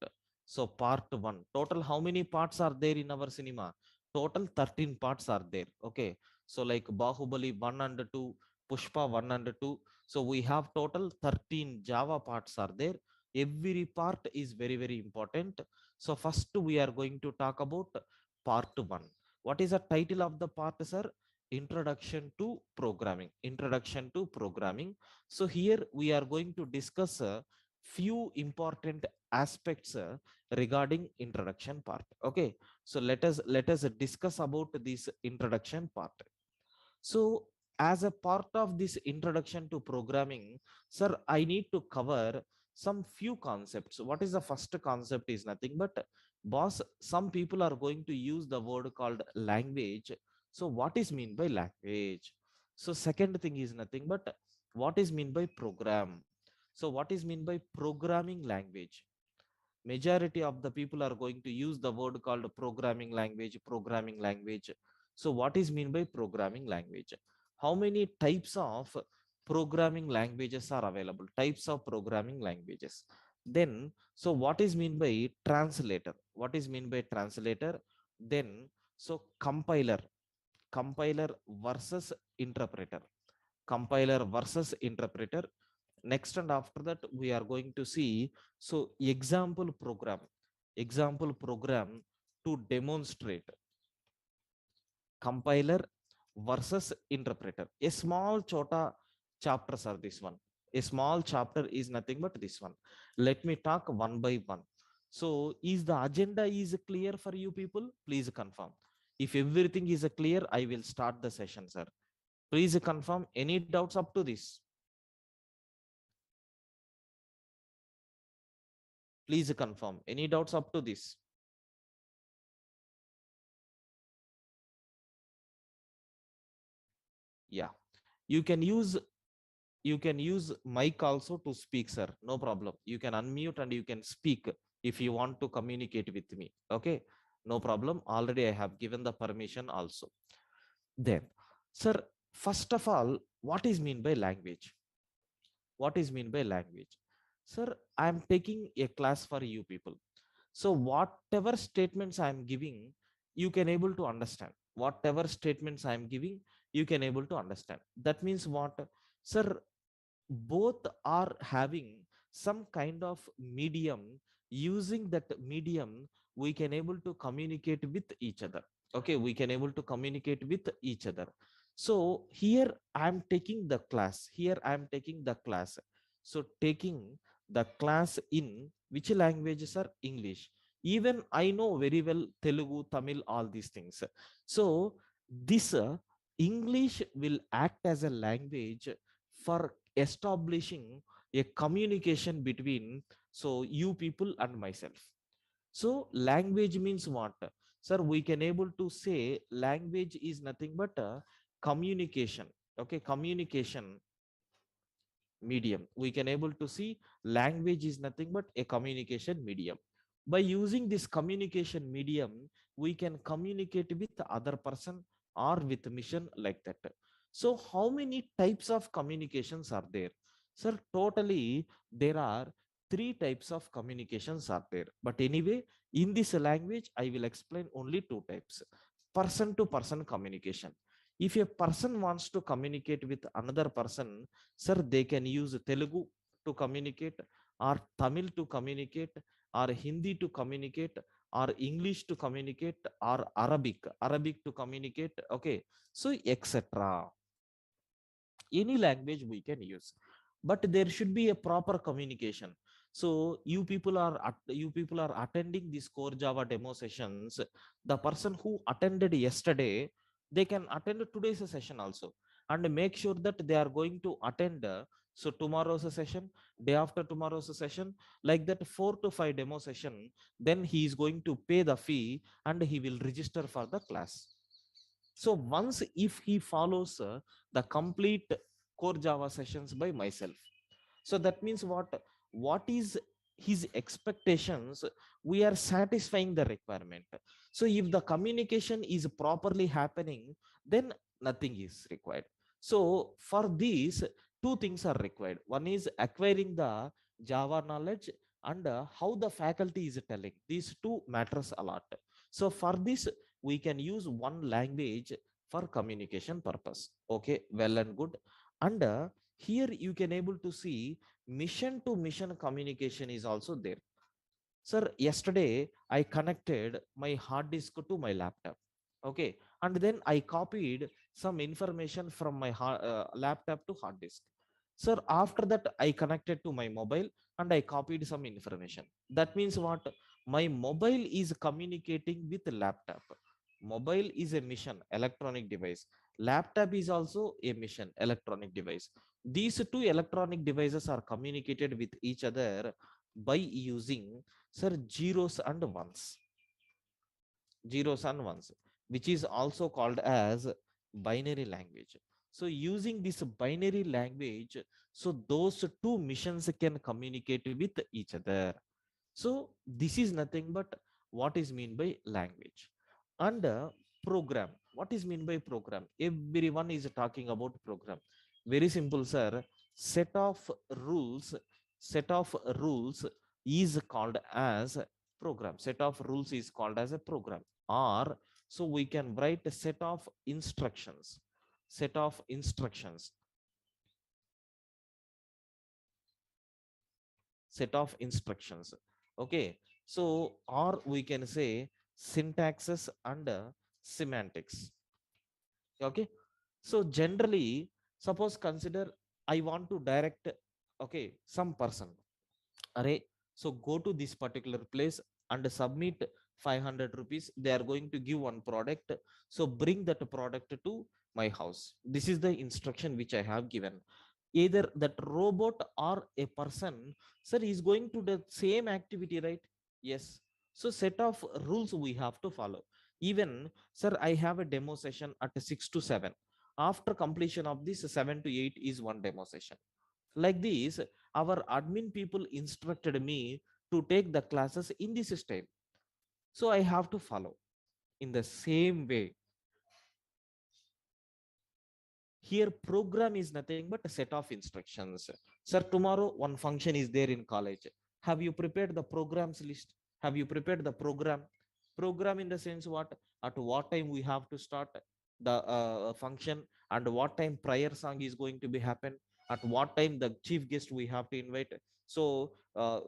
So part 1, total how many parts are there in our cinema? Total 13 parts are there. Okay, so like Bahubali 1 and 2, Pushpa 1 and 2. So we have total 13 Java parts are there. Every part is very very important. So first we are going to talk about part 1. What is the title of the part, sir? Introduction to programming. Introduction to programming. So here we are going to discuss few important aspects regarding introduction part. Okay, so let us discuss about this introduction part. So as a part of this introduction to programming, sir, I need to cover some few concepts. What is the first concept is nothing but, boss, some people are going to use the word called language. So what is mean by language? So second thing is nothing but what is mean by program. So what is mean by programming language? Majority of the people are going to use the word called programming language. Programming language. So what is mean by programming language? How many types of programming languages are available? Types of programming languages. Then, so what is mean by translator? What is mean by translator? Then, so compiler versus interpreter. Compiler versus interpreter. Next, and after that we are going to see, so example program to demonstrate compiler versus interpreter. A small chota chapters are this one. A small chapter is nothing but this one. Let me talk one by one. So is the agenda is clear for you people? Please confirm. If everything is clear, I will start the session, sir. Please confirm. Any doubts up to this? Please confirm. Any doubts up to this? Yeah. You can use mic also to speak, sir. No problem. You can unmute and you can speak if you want to communicate with me. Okay. No problem. Already I have given the permission also. Then, sir, first of all, what is mean by language? What is mean by language? Sir, I am taking a class for you people. So whatever statements I am giving, you can able to understand. Whatever statements I am giving, you can able to understand. That means what? Sir, both are having some kind of medium. Using that medium, we can able to communicate with each other. Okay, we can able to communicate with each other. So here I am taking the class. Here I am taking the class. So taking the class in which languages are English. Even I know very well Telugu, Tamil, all these things. So This English will act as a language for establishing a communication between so you people and myself. So language means what, sir? We can able to say language is nothing but a communication. Okay, communication medium. We can able to see language is nothing but a communication medium. By using this communication medium, we can communicate with the other person or with mission like that. So how many types of communications are there, sir? Totally there are three types of communications are there, but anyway, in this language I will explain only two types. Person to person communication. If a person wants to communicate with another person, sir, they can use Telugu to communicate, or Tamil to communicate, or Hindi to communicate, or English to communicate, or Arabic to communicate. Okay, so etc. Any language we can use, but there should be a proper communication. So you people are attending these core Java demo sessions. The person who attended yesterday, they can attend today's session also, and make sure that they are going to attend so tomorrow's session, day after tomorrow's session, like that 4 to 5 demo session. Then he is going to pay the fee and he will register for the class. So once if he follows the complete core Java sessions by myself, so that means what is his expectations, we are satisfying the requirement. So if the communication is properly happening, then nothing is required. So for these, two things are required. One is acquiring the Java knowledge, and how the faculty is telling. These two matters a lot. So for this, we can use one language for communication purpose. Okay, well and good. And here you can able to see mission to mission communication is also there. Sir, yesterday I connected my hard disk to my laptop. Okay, and then I copied some information from my laptop to hard disk. Sir, after that I connected to my mobile and I copied some information. That means what? My mobile is communicating with laptop. Mobile is a mission electronic device. Laptop is also a mission electronic device. These two electronic devices are communicated with each other by using, sir, zeros and ones, which is also called as binary language. So using this binary language, so those two missions can communicate with each other. So this is nothing but what is mean by language. And program, what is mean by program? Everyone is talking about program. Very simple, sir. Set of rules set of rules is called as program. Set of rules is called as a program. Or so we can write a set of instructions set of instructions. Okay, so or we can say syntaxes and semantics. Okay, so generally, suppose consider I want to direct, okay, some person. Array, so go to this particular place and submit 500 rupees. They are going to give one product. So bring that product to my house. This is the instruction which I have given. Either that robot or a person, sir, is going to the same activity, right? Yes. So set of rules we have to follow. Even, sir, I have a demo session at 6 to 7. After completion of this, 7 to 8 is one demo session. Like this, our admin people instructed me to take the classes in this time. So I have to follow in the same way. Here program is nothing but a set of instructions. Sir, tomorrow one function is there in college. Have you prepared the programs list? Have you prepared the program in the sense what? At what time we have to start the function, and what time prior song is going to be happen, at what time the chief guest we have to invite. So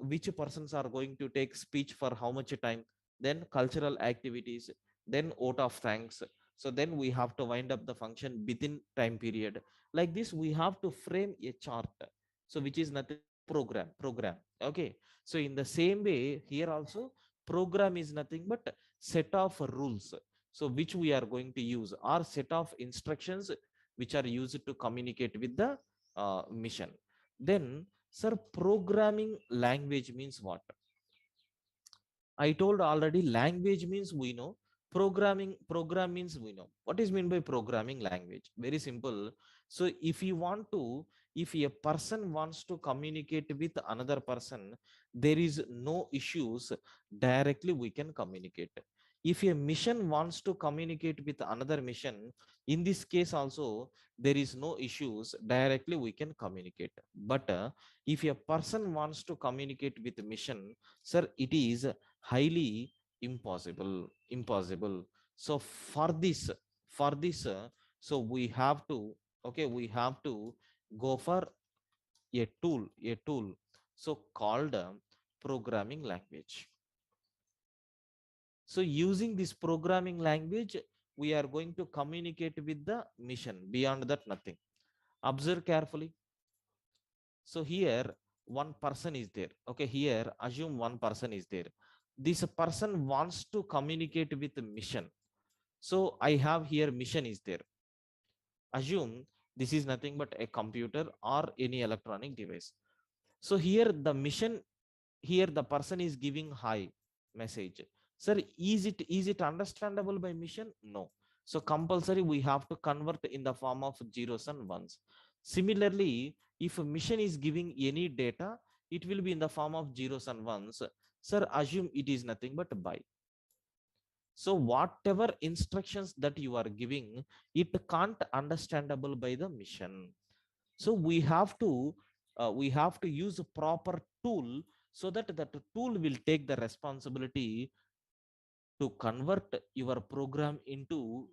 which persons are going to take speech for how much time, then cultural activities, then vote of thanks. So then we have to wind up the function within time period. Like this we have to frame a chart, so which is nothing but program. Okay, so in the same way here also, program is nothing but set of rules. So which we are going to use are set of instructions which are used to communicate with the mission. Then, sir, programming language means what? I told already, language means we know. Program means we know. What is meant by programming language? Very simple. So if you want to, if a person wants to communicate with another person, there is no issues. Directly we can communicate. If a mission wants to communicate with another mission, in this case also, there is no issues. Directly we can communicate. But if a person wants to communicate with a mission, sir, it is highly impossible. So for this so we have to, okay, we have to go for a tool so called programming language. So using this programming language, we are going to communicate with the mission. Beyond that, nothing. Observe carefully. So here one person is there. Okay, here assume one person is there. This person wants to communicate with the mission. So I have here mission is there. Assume this is nothing but a computer or any electronic device. So here the mission, here the person is giving hi message. Sir, is it understandable by mission? No. So compulsory we have to convert in the form of zeros and ones. Similarly, if a mission is giving any data, it will be in the form of zeros and ones. Sir, assume it is nothing but by. So whatever instructions that you are giving, it can't understandable by the mission. So we have to use a proper tool, so that that tool will take the responsibility to convert your program into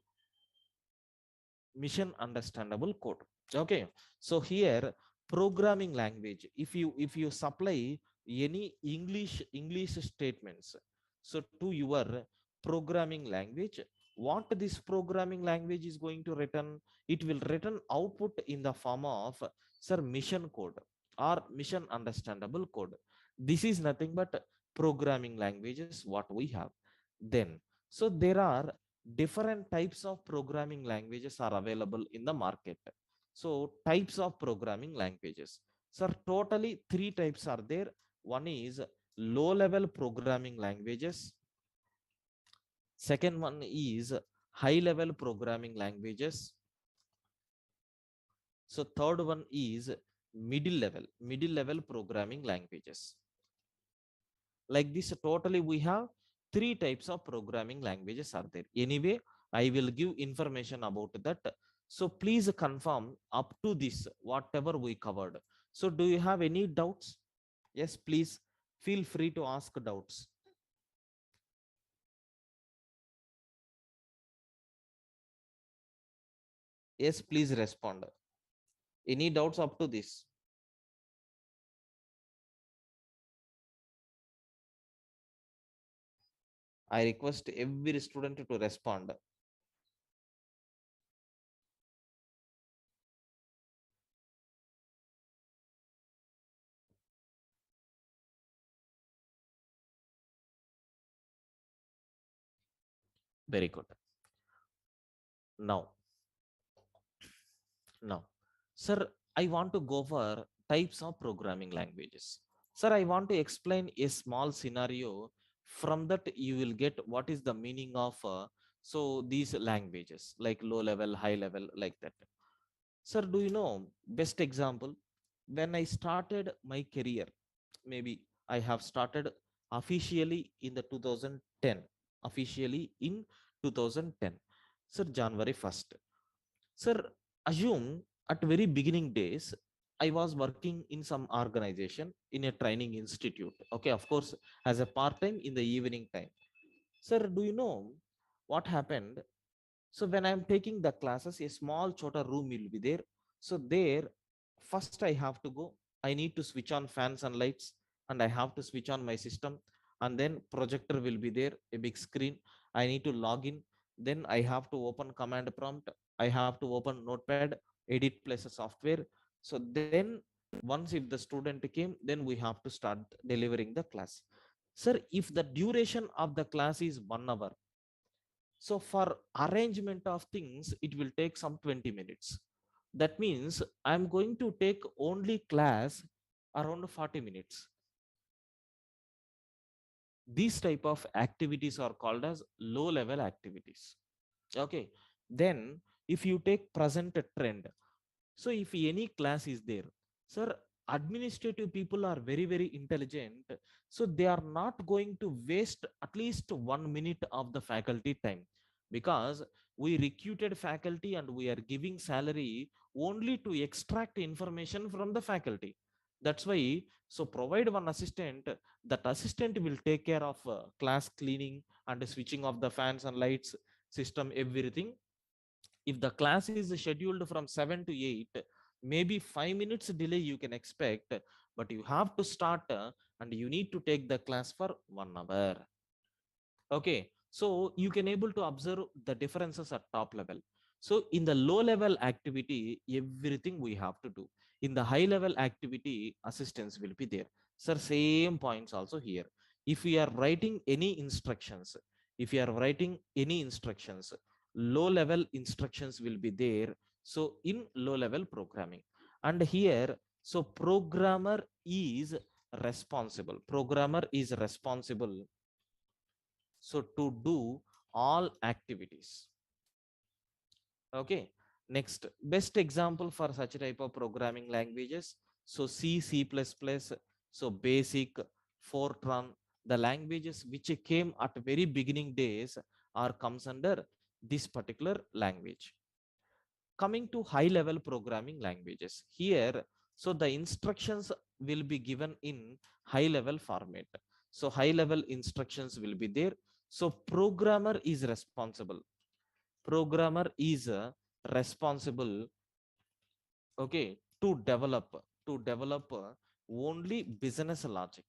mission understandable code. Okay, so here programming language, if you supply any english statements so to your programming language, what this programming language is going to return, it will return output in the form of, sir, mission code or mission understandable code. This is nothing but programming languages what we have. Then, so there are different types of programming languages are available in the market. So types of programming languages, sir, totally three types are there. One is low level programming languages. Second one is high level programming languages. So third one is middle level programming languages. Like this, totally we have three types of programming languages are there. Anyway, I will give information about that. So please confirm up to this whatever we covered. So do you have any doubts? Yes, please feel free to ask doubts. Yes, please respond. Any doubts up to this? I request every student to respond. Very good. Now now sir, I want to go for types of programming languages. Sir, I want to explain a small scenario. From that you will get what is the meaning of so these languages, like low level, high level, like that. Sir, do you know best example? When I started my career, maybe I have started officially in the 2010, officially in 2010, sir, January 1st. Sir, assume at very beginning days, I was working in some organization in a training institute. Okay, of course, as a part time in the evening time. Sir, do you know what happened? So when I'm taking the classes, a small chota room will be there. So there, first I have to go. I need to switch on fans and lights, and I have to switch on my system. And then projector will be there, a big screen. I need to log in. Then I have to open command prompt. I have to open Notepad, edit plus a software. So then once if the student came, then we have to start delivering the class. Sir, if the duration of the class is 1 hour, So for arrangement of things, it will take some 20 minutes. That means I'm going to take only class around 40 minutes. These type of activities are called as low level activities. Okay. Then if you take present trend, so if any class is there, sir, administrative people are very, very intelligent. So they are not going to waste at least 1 minute of the faculty time, because we recruited faculty and we are giving salary only to extract information from the faculty. That's why, so provide one assistant, that assistant will take care of class cleaning and switching of the fans and lights system, everything. If the class is scheduled from 7 to 8, maybe 5 minutes delay you can expect, but you have to start and you need to take the class for 1 hour. Okay, so you can able to observe the differences at top level. So in the low level activity, everything we have to do. In the high level activity, assistance will be there. Sir, same points also here. If we are writing any instructions, if you are writing any instructions, low level instructions will be there. So in low level programming, and here, so programmer is responsible, so to do all activities. Okay. Next, best example for such type of programming languages. So C, C++, so basic, Fortran, the languages which came at very beginning days are comes under this particular language. Coming to high level programming languages, here, so the instructions will be given in high level format. So high level instructions will be there. So programmer is responsible, okay, to develop only business logic.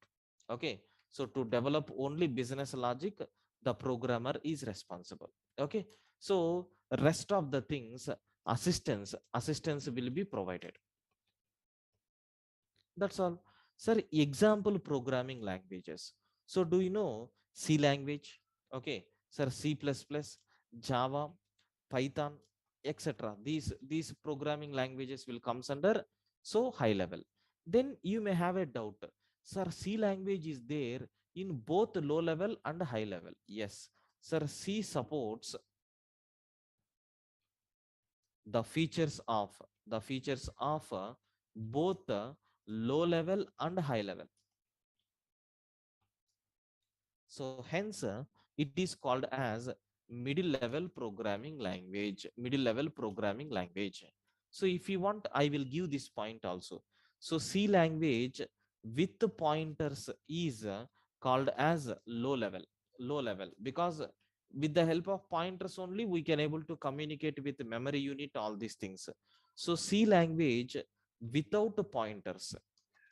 Okay, so to develop only business logic, the programmer is responsible. Okay, so rest of the things, assistance will be provided. That's all. Sir, example programming languages. So do you know C language? Okay, sir, C++, Java, Python, etc. These programming languages will comes under so high level. Then you may have a doubt. Sir, C language is there in both low level and high level. Yes. Sir, C supports the features of both low level and high level. So hence it is called as middle level programming language. Middle level programming language. So if you want, I will give this point also. So C language with the pointers is called as low level. Low level, because with the help of pointers only we can able to communicate with the memory unit, all these things. So C language without pointers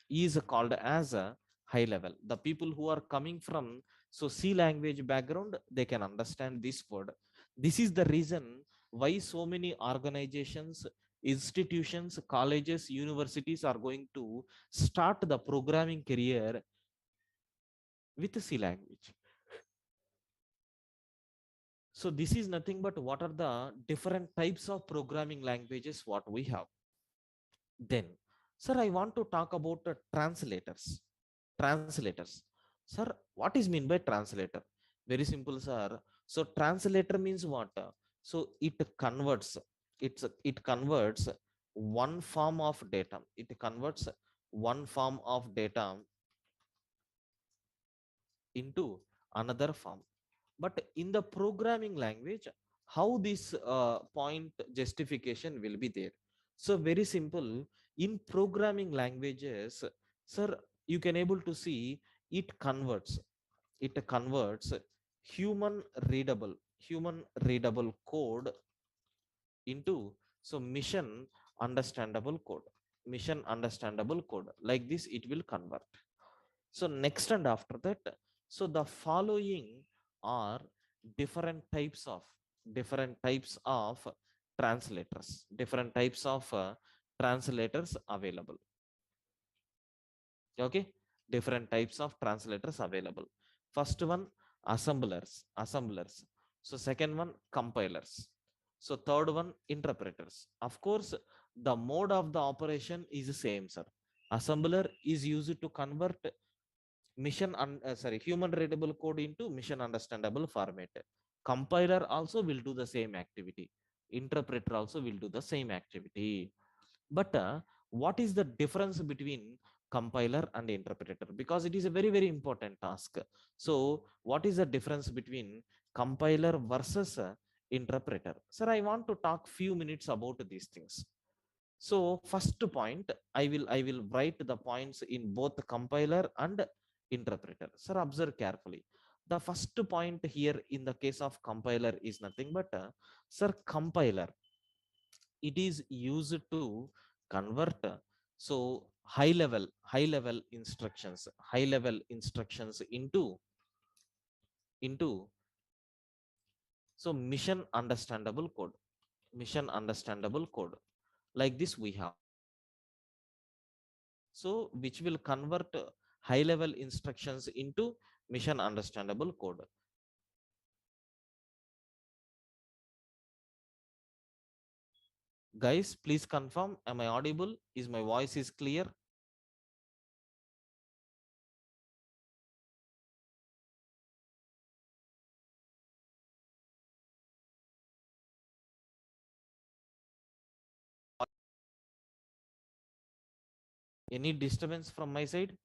is called as a high level. The people who are coming from so C language background, they can understand this word. This is the reason why so many organizations, institutions, colleges, universities are going to start the programming career with C language. So this is nothing but what are the different types of programming languages what we have. Then, sir, I want to talk about the translators. Translators. Sir, what is mean by translator? Very simple, sir. So translator means what? So it converts one form of data. It converts one form of data into another form. But in the programming language, how this point justification will be there? So very simple. In programming languages, sir, you can able to see it converts human readable code into so mission understandable code, like this it will convert. So next and after that, so the following are different types of different types of translators available. Okay, different types of translators available. First one, assemblers. So second one, compilers. So third one, interpreters. Of course, the mode of the operation is the same, sir. Assembler is used to convert human readable code into mission understandable format. Compiler also will do the same activity. Interpreter also will do the same activity. But what is the difference between compiler and interpreter? Because it is a very, very important task. So what is the difference between compiler versus interpreter? Sir, I want to talk few minutes about these things. So first point, I will write the points in both the compiler and interpreter. Sir, observe carefully. The first point here in the case of compiler is nothing but, sir, compiler. It is used to convert high level instructions into mission understandable code. Mission understandable code. Like this we have. So which will convert high level instructions into mission understandable code. Guys, please confirm, am I audible? Is my voice is clear? Any disturbance from my side?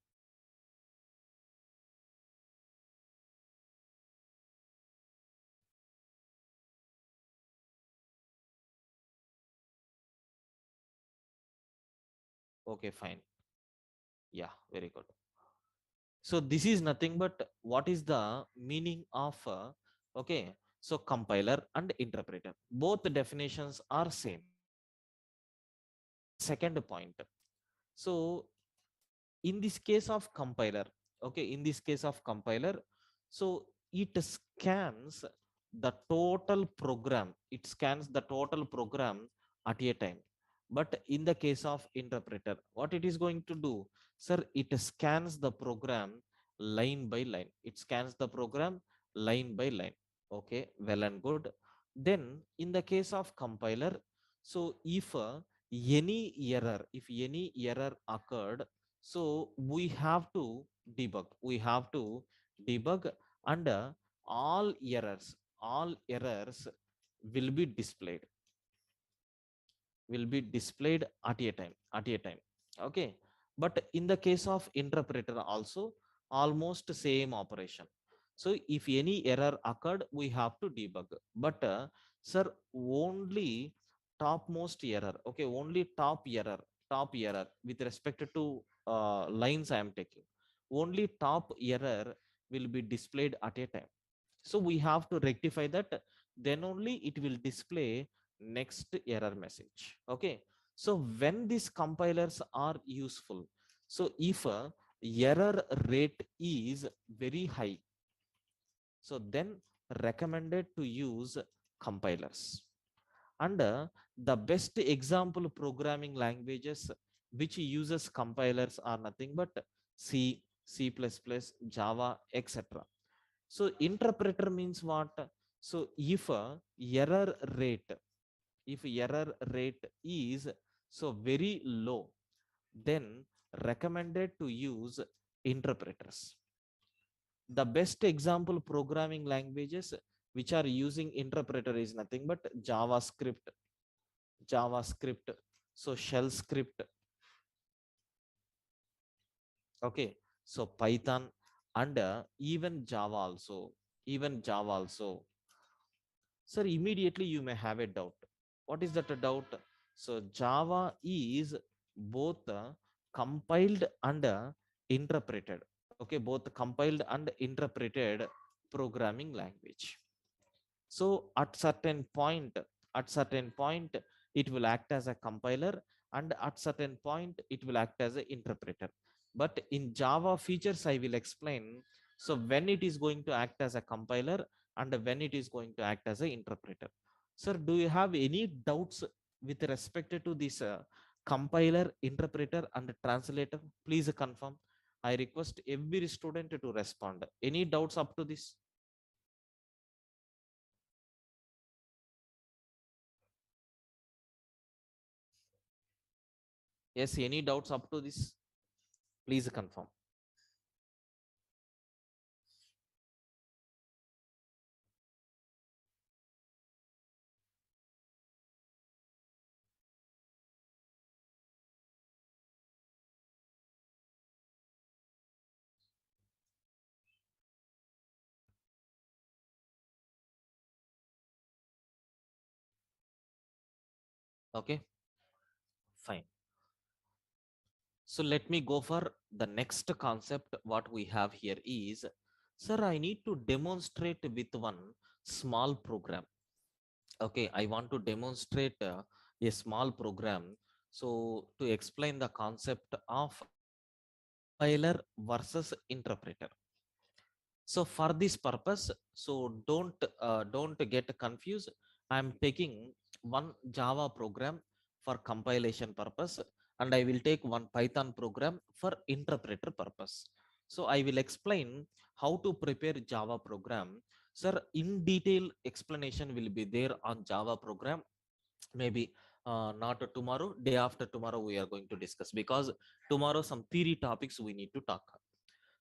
Okay, fine. Yeah, very good. So this is nothing but what is the meaning of okay, so compiler and interpreter. Both definitions are same. Second point. So in this case of compiler, okay, in this case of compiler, so it scans the total program. It scans the total program at a time. But in the case of interpreter, what it is going to do, sir, it scans the program line by line. It scans the program line by line. Okay, well and good. Then in the case of compiler, so if any error occurred, so we have to debug, and all errors will be displayed at a time. Okay, but in the case of interpreter also almost same operation. So if any error occurred, we have to debug. But sir, only topmost error, okay, only top error with respect to lines I am taking, only top error will be displayed at a time. So we have to rectify that, then only it will display next error message. Okay, so when these compilers are useful, so if error rate is very high, so then recommended to use compilers. And the best example programming languages which uses compilers are nothing but C, C++, Java, etc. So interpreter means what? So error rate, if error rate is so very low, then recommended to use interpreters. The best example programming languages which are using interpreter is nothing but JavaScript, so shell script, okay, so Python, and even Java also. Sir, immediately you may have a doubt. What is that a doubt? So Java is both compiled and interpreted. Okay, both compiled and interpreted programming language. So at certain point, it will act as a compiler, and at certain point, it will act as an interpreter. But in Java features, I will explain. So when it is going to act as a compiler and when it is going to act as an interpreter. Sir, do you have any doubts with respect to this compiler, interpreter, and translator? Please confirm. I request every student to respond. Any doubts up to this? Yes, any doubts up to this? Please confirm. Okay, fine. So let me go for the next concept. What we have here is, sir, I need to demonstrate with one small program. Okay, I want to demonstrate a small program. So to explain the concept of compiler versus interpreter. So for this purpose, so don't get confused. I'm taking one Java program for compilation purpose, and I will take one Python program for interpreter purpose. So I will explain how to prepare Java program. Sir, in detail explanation will be there on Java program. Maybe not tomorrow, day after tomorrow we are going to discuss, because tomorrow some theory topics we need to talk.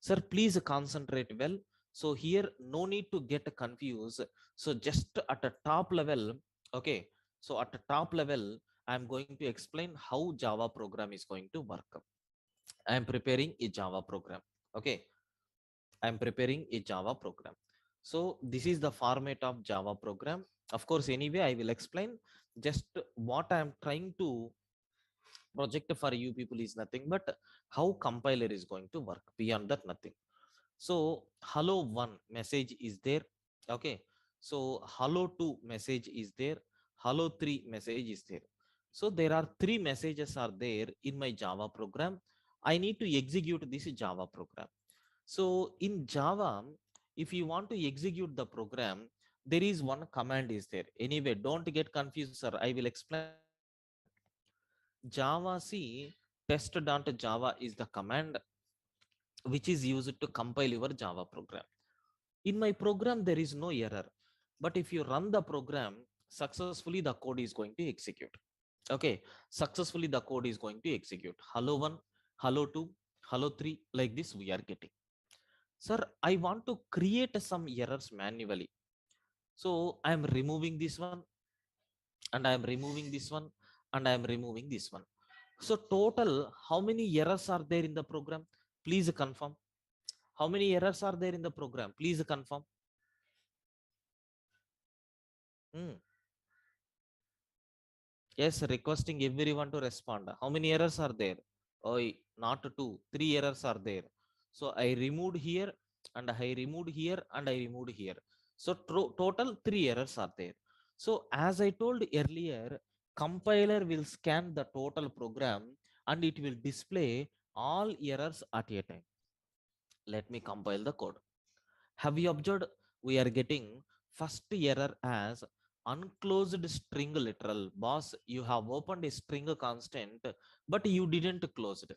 Sir, please concentrate well. So here, no need to get confused. So just at a top level, okay. So at the top level, I'm going to explain how Java program is going to work. I'm preparing a Java program. Okay, I'm preparing a Java program. So this is the format of Java program. Of course, anyway, I will explain. Just what I'm trying to project for you people is nothing but how compiler is going to work. Beyond that, nothing. So hello one message is there. Okay, so hello two message is there. Hello three message is there. So there are three messages are there in my Java program. I need to execute this Java program. So in Java, if you want to execute the program, there is one command is there. Anyway, don't get confused, sir, I will explain. Java C test.java is the command which is used to compile your Java program. In my program, there is no error. But if you run the program successfully, the code is going to execute. Okay, successfully the code is going to execute. Hello one, hello two, hello three, like this we are getting. Sir, I want to create some errors manually. So I am removing this one, and I am removing this one, and I am removing this one. So total, how many errors are there in the program? Please confirm. How many errors are there in the program? Please confirm. Hmm. Yes, requesting everyone to respond. How many errors are there? Oh, not two, three errors are there. So I removed here, and I removed here, and I removed here. So total three errors are there. So as I told earlier, compiler will scan the total program and it will display all errors at a time. Let me compile the code. Have you observed we are getting first error as unclosed string literal? Boss, you have opened a string constant, but you didn't close it.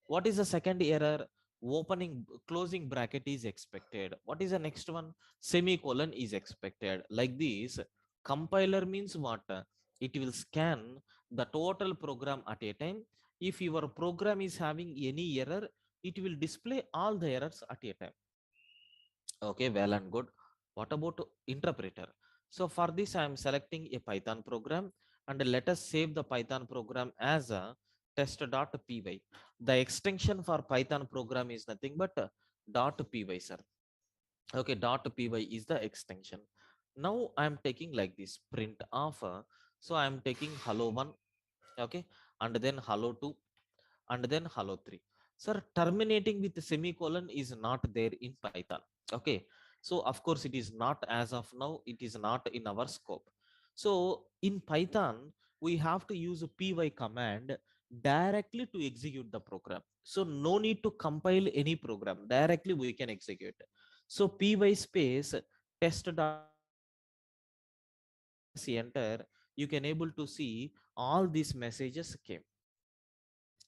What is the second error? Opening, closing bracket is expected. What is the next one? Semicolon is expected. Like this, compiler means what? It will scan the total program at a time. If your program is having any error, it will display all the errors at a time. Okay, well and good. What about interpreter? So for this, I am selecting a Python program, and let us save the Python program as a test.py. The extension for Python program is nothing but .py, sir. Okay, .py is the extension. Now I am taking like this print of, so I am taking hello one, okay, and then hello two, and then hello 3. Sir, terminating with semicolon is not there in Python. Okay, so of course it is not as of now, it is not in our scope. So in Python, we have to use a py command directly to execute the program. So no need to compile any program, directly we can execute. So py space test dot enter, you can able to see all these messages came.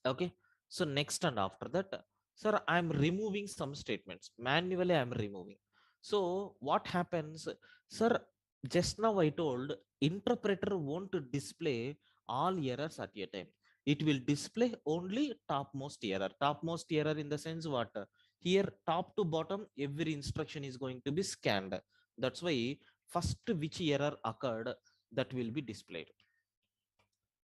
Okay, so next and after that, sir, I'm removing some statements manually. I'm removing. So what happens, sir? Just now I told interpreter won't display all errors at a time. it will display only topmost error. Topmost error in the sense what? Here top to bottom every instruction is going to be scanned. That's why first which error occurred, that will be displayed.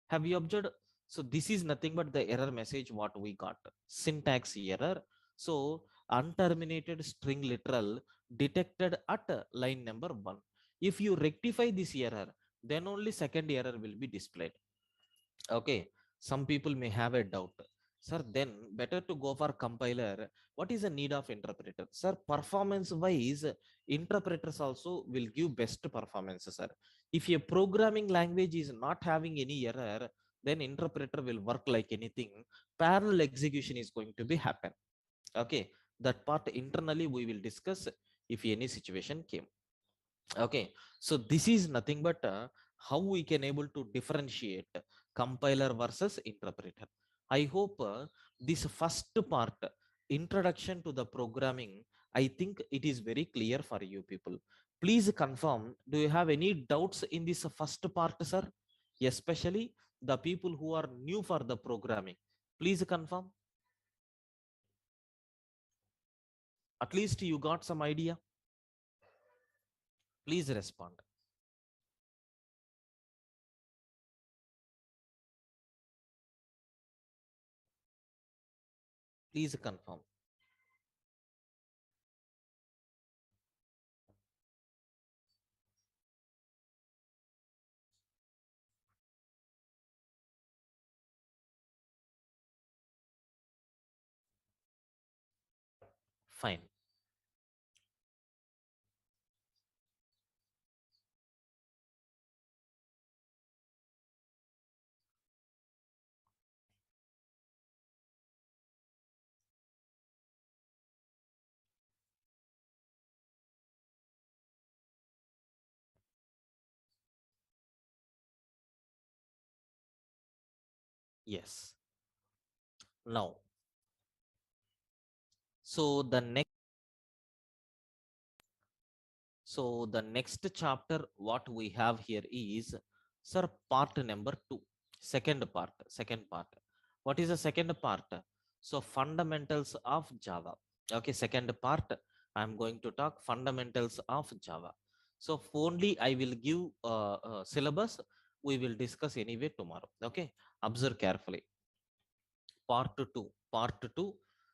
Have you observed? So this is nothing but the error message what we got. Syntax error. So unterminated string literal detected at line number 1. If you rectify this error, then only second error will be displayed. Okay, some people may have a doubt, sir, then better to go for compiler. What is the need of interpreter, sir? Performance wise, interpreters also will give best performance, sir. If a programming language is not having any error, then interpreter will work like anything. Parallel execution is going to be happen. Okay, that part internally we will discuss if any situation came. Okay, so this is nothing but how we can able to differentiate compiler versus interpreter. I hope this first part, introduction to the programming, I think it is very clear for you people. Please confirm, do you have any doubts in this first part, sir? Especially the people who are new for the programming, please confirm. At least you got some idea. Please respond. Please confirm. Fine. Yes. Now, so the next chapter what we have here is, sir, part number 2, second part. What is the second part? So fundamentals of Java. Okay, second part, I'm going to talk fundamentals of Java. So only I will give syllabus, we will discuss anyway tomorrow. Okay, observe carefully. Part 2.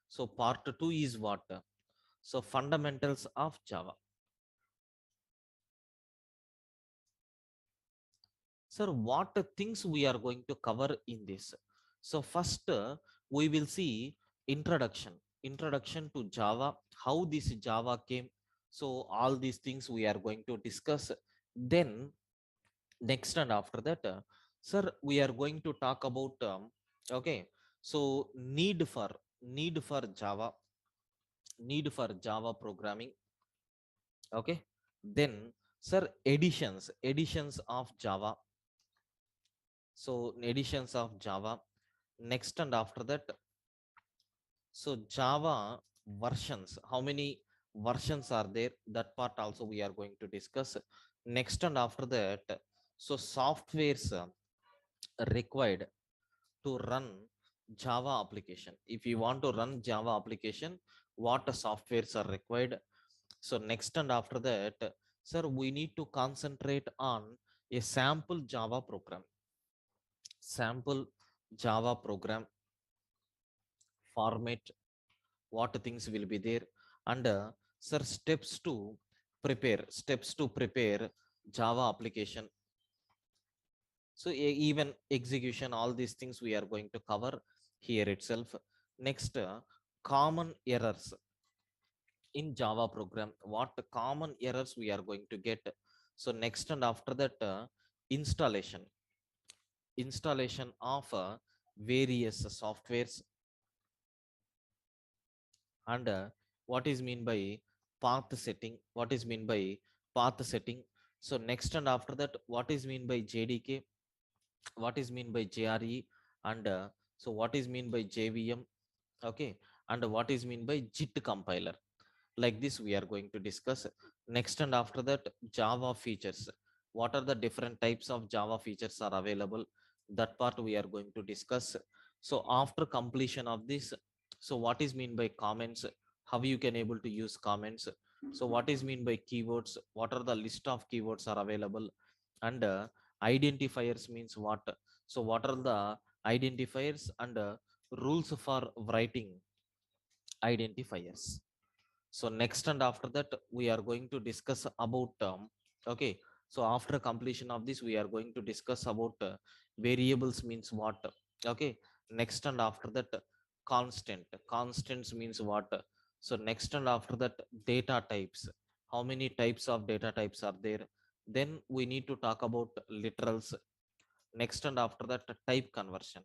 So part 2 is what? So fundamentals of Java. Sir, what things we are going to cover in this? So first, we will see introduction. Introduction to Java, how this Java came. So all these things we are going to discuss. Then next and after that, sir, we are going to talk about, okay, so need for Java, need for Java programming. Okay. Then, sir, additions of Java. So editions of Java. Next and after that, so Java versions, how many versions are there? That part also we are going to discuss. Next and after that, so softwares required to run Java application. If you want to run Java application, what softwares are required? So next and after that, sir, we need to concentrate on a sample Java program. Sample Java program format, what things will be there, and sir, steps to prepare Java application. So even execution, all these things we are going to cover here itself. Next, common errors in Java program, what common errors we are going to get. So next and after that, installation of various softwares, and what is mean by path setting, what is mean by path setting. So next and after that, what is mean by JDK, what is mean by JRE, and so what is mean by JVM. Okay, and what is mean by JIT compiler. Like this we are going to discuss. Next and after that, Java features, what are the different types of Java features are available. That part we are going to discuss. So after completion of this, so what is mean by comments, how you can able to use comments, so what is mean by keywords, what are the list of keywords are available, and identifiers means what, so what are the identifiers, and rules for writing identifiers. So next and after that we are going to discuss about okay, so after completion of this we are going to discuss about variables means what. Okay, next and after that constants means what. So next and after that data types, how many types of data types are there. Then we need to talk about literals. Next and after that type conversion.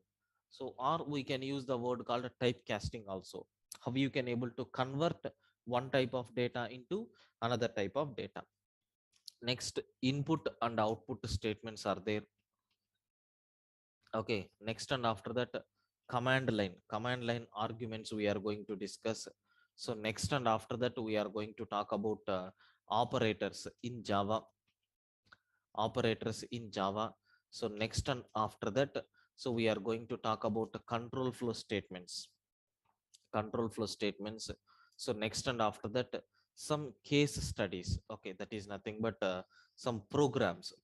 So or we can use the word called typecasting also, how you can able to convert one type of data into another type of data. Next, input and output statements are there. Okay, next and after that command line arguments we are going to discuss. So next and after that we are going to talk about operators in Java, operators in Java. So next and after that, so we are going to talk about the control flow statements, control flow statements. So next and after that, some case studies. Okay, that is nothing but some programs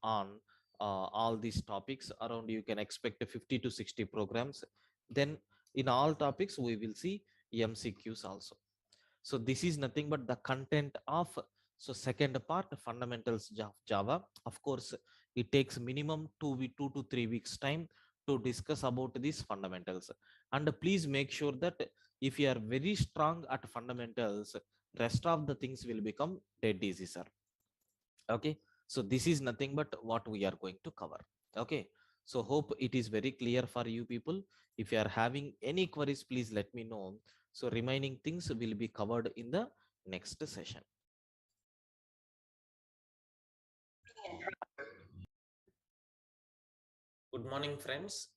on all these topics around. You can expect 50 to 60 programs. Then in all topics, we will see MCQs also. So this is nothing but the content of, so second part fundamentals of Java. Of course, it takes minimum 2 to 3 weeks time to discuss about these fundamentals. And please make sure that if you are very strong at fundamentals, rest of the things will become dead easy, sir. Okay, so this is nothing but what we are going to cover. Okay, so hope it is very clear for you people. If you are having any queries, please let me know. So remaining things will be covered in the next session. Good morning, friends.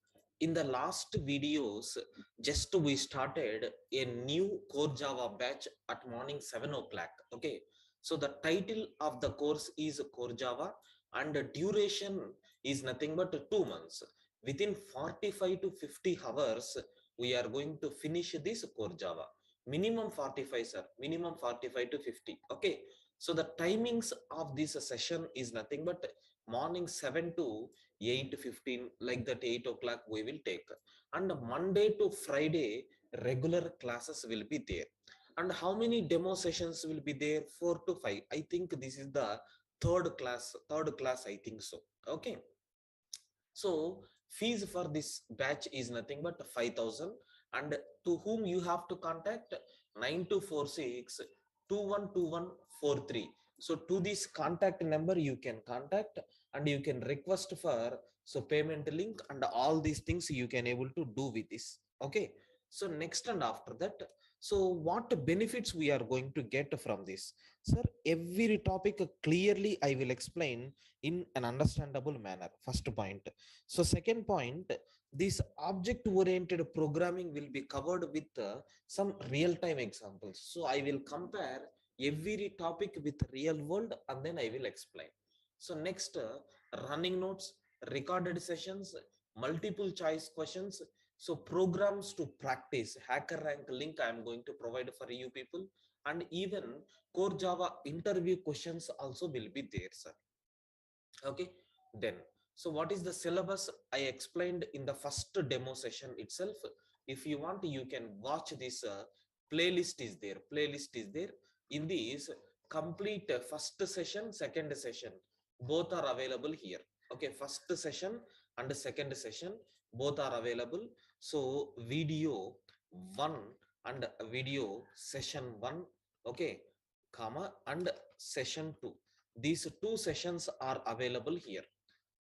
In the last videos, just we started a new core Java batch at morning 7 o'clock. Okay, so the title of the course is core Java, and the duration is nothing but 2 months. Within 45 to 50 hours, we are going to finish this core Java. Minimum 45, sir. Minimum 45 to 50. Okay, so the timings of this session is nothing but morning 7 to 8:15, like that 8 o'clock we will take. And Monday to Friday regular classes will be there. And how many demo sessions will be there? 4 to 5. I think this is the third class, I think so. Okay, so fees for this batch is nothing but 5,000. And to whom you have to contact? 9246 212143. So to this contact number you can contact, and you can request for so payment link and all these things you can able to do with this. Okay, so next and after that, so what benefits we are going to get from this, sir? Every topic clearly I will explain in an understandable manner. First point. So second point, this object oriented programming will be covered with some real time examples. So I will compare every topic with real world, and then I will explain. So next, running notes, recorded sessions, multiple choice questions. So programs to practice, hacker rank link I am going to provide for you people. And even core Java interview questions also will be there, sir. Okay, then, so what is the syllabus? I explained in the first demo session itself. If you want, you can watch this. Playlist is there. In this, complete first session, second session, both are available here. Okay, first session and second session both are available. So video 1 and video session 1, okay, comma, and session 2, these two sessions are available here.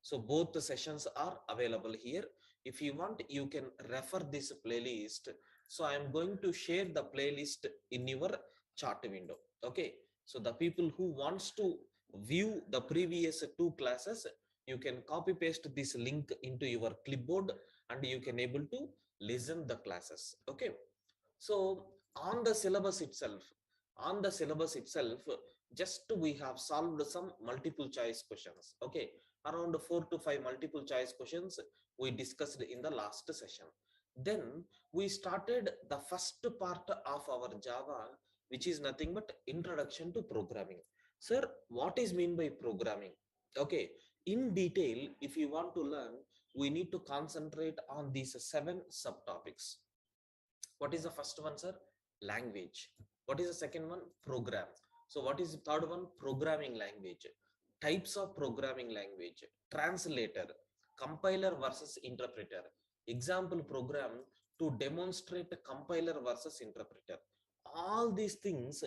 So both the sessions are available here. If you want, you can refer this playlist. So I am going to share the playlist in your chart window. Okay, so the people who wants to view the previous two classes, you can copy paste this link into your clipboard, and you can able to listen the classes. Okay, so on the syllabus itself, on the syllabus itself just we have solved some multiple choice questions. Okay, Around 4 to 5 multiple choice questions we discussed in the last session. Then we started the first part of our Java, which is nothing but introduction to programming. Sir, what is mean by programming? Okay, in detail, if you want to learn, we need to concentrate on these 7 subtopics. What is the first one, sir? Language. What is the second one? Program. So what is the third one? Programming language. Types of programming language. Translator. Compiler versus interpreter. Example program to demonstrate compiler versus interpreter. All these things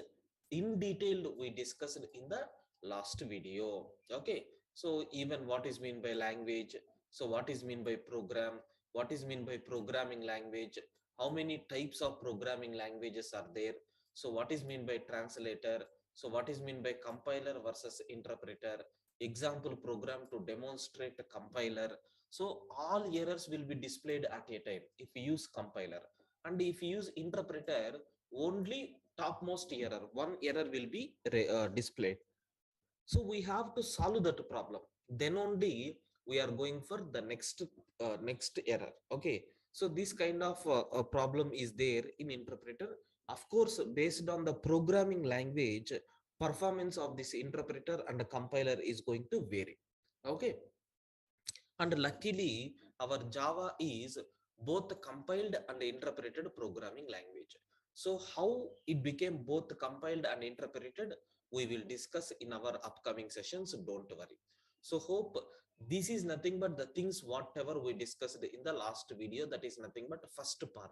in detail we discussed in the last video. Okay. So even what is mean by language? So what is mean by program? What is mean by programming language? How many types of programming languages are there? So what is mean by translator? So what is mean by compiler versus interpreter? Example program to demonstrate a compiler. So all errors will be displayed at a time if you use compiler, and if you use interpreter, only topmost error, one error will be displayed. So we have to solve that problem, then only we are going for the next error. Okay, so this kind of problem is there in interpreter. Of course, based on the programming language, performance of this interpreter and the compiler is going to vary. Okay, and luckily our Java is both compiled and interpreted programming language. So how it became both compiled and interpreted, we will discuss in our upcoming sessions, don't worry. So hope this is nothing but the things whatever we discussed in the last video, that is nothing but first part.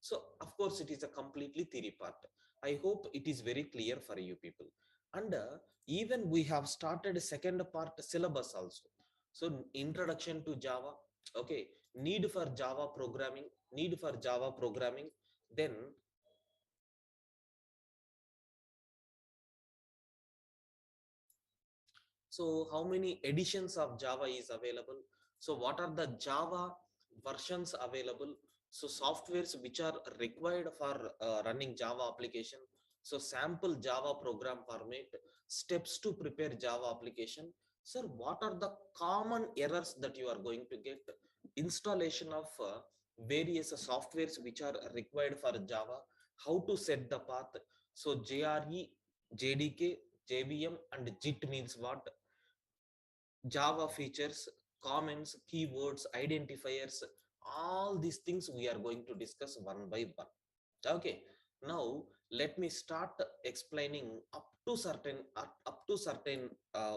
So of course it is a completely theory part. I hope it is very clear for you people. And even we have started second part syllabus also. So introduction to Java, okay, need for Java programming, need for Java programming. Then, so how many editions of Java is available? So what are the Java versions available? So softwares which are required for running Java application. So sample Java program format, steps to prepare Java application. Sir, what are the common errors that you are going to get? Installation of various softwares which are required for Java, how to set the path. So JRE, JDK, JVM and JIT means what? Java features, comments, keywords, identifiers, all these things we are going to discuss one by one. Okay, now let me start explaining up to certain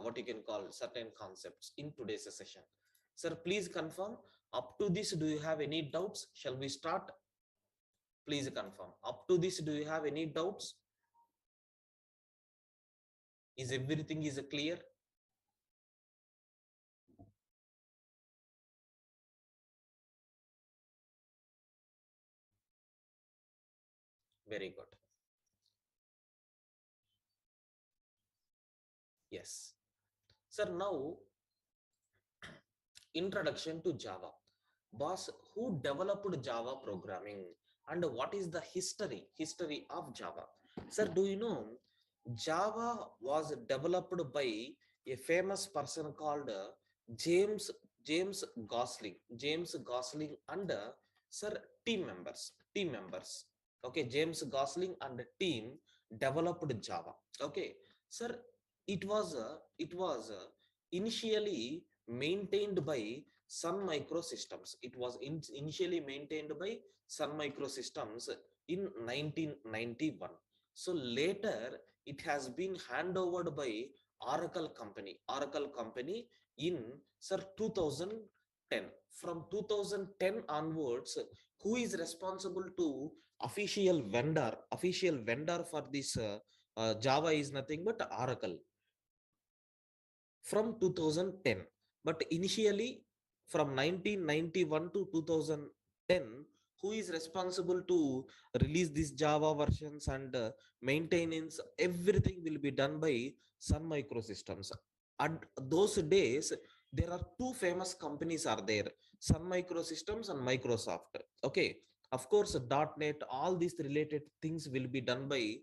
what you can call certain concepts in today's session. Sir, please confirm. Up to this, do you have any doubts? Shall we start? Please confirm. Up to this, do you have any doubts? Is everything is clear? Very good. Yes. Sir, now introduction to Java. Boss, who developed Java programming and what is the history of Java? Sir, do you know Java was developed by a famous person called James James Gosling. James Gosling and sir team members. Okay, James Gosling and team developed Java. Okay, sir, it was initially maintained by Sun Microsystems. It was initially maintained by Sun Microsystems in 1991. So later it has been handed by Oracle company in sir 2010. From 2010 onwards, who is responsible to official vendor for this Java is nothing but Oracle from 2010. But initially from 1991 to 2010, who is responsible to release these Java versions and maintenance, everything will be done by Sun Microsystems. At those days there are two famous companies are there, Sun Microsystems and Microsoft. Okay, of course .NET, all these related things will be done by